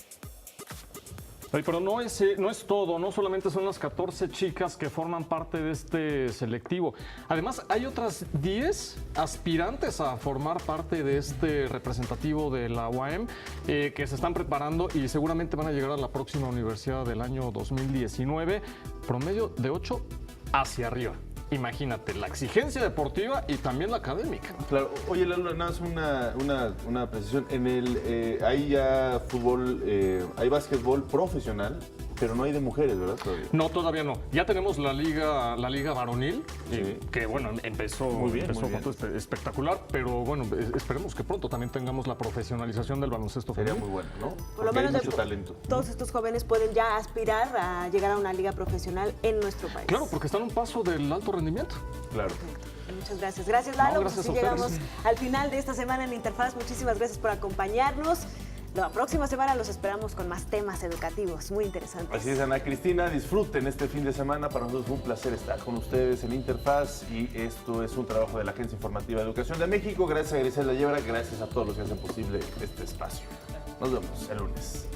Pero no es todo, no solamente son las 14 chicas que forman parte de este selectivo. Además, hay otras 10 aspirantes a formar parte de este representativo de la UAM que se están preparando y seguramente van a llegar a la próxima universidad del año 2019, promedio de 8 hacia arriba. Imagínate, la exigencia deportiva y también la académica. Claro. Oye, Lalo, nada más una precisión. Hay ya fútbol, hay básquetbol profesional, pero no hay de mujeres, ¿verdad? No, todavía no. Ya tenemos la liga varonil, sí, que bueno, empezó con todo espectacular, pero bueno, esperemos que pronto también tengamos la profesionalización del baloncesto femenino. Sería muy bueno, ¿no? Por lo menos hay mucho talento. Todos estos jóvenes pueden ya aspirar a llegar a una liga profesional en nuestro país. Claro, porque están a un paso del alto rendimiento. Claro. Muchas gracias. Gracias, Lalo. No, gracias pues así llegamos al final de esta semana en Interfaz. Muchísimas gracias por acompañarnos. La próxima semana los esperamos con más temas educativos muy interesantes. Así es, Ana Cristina, disfruten este fin de semana. Para nosotros fue un placer estar con ustedes en Interfaz y esto es un trabajo de la Agencia Informativa de Educación de México. Gracias a Griselda Yebra, gracias a todos los que hacen posible este espacio. Nos vemos el lunes.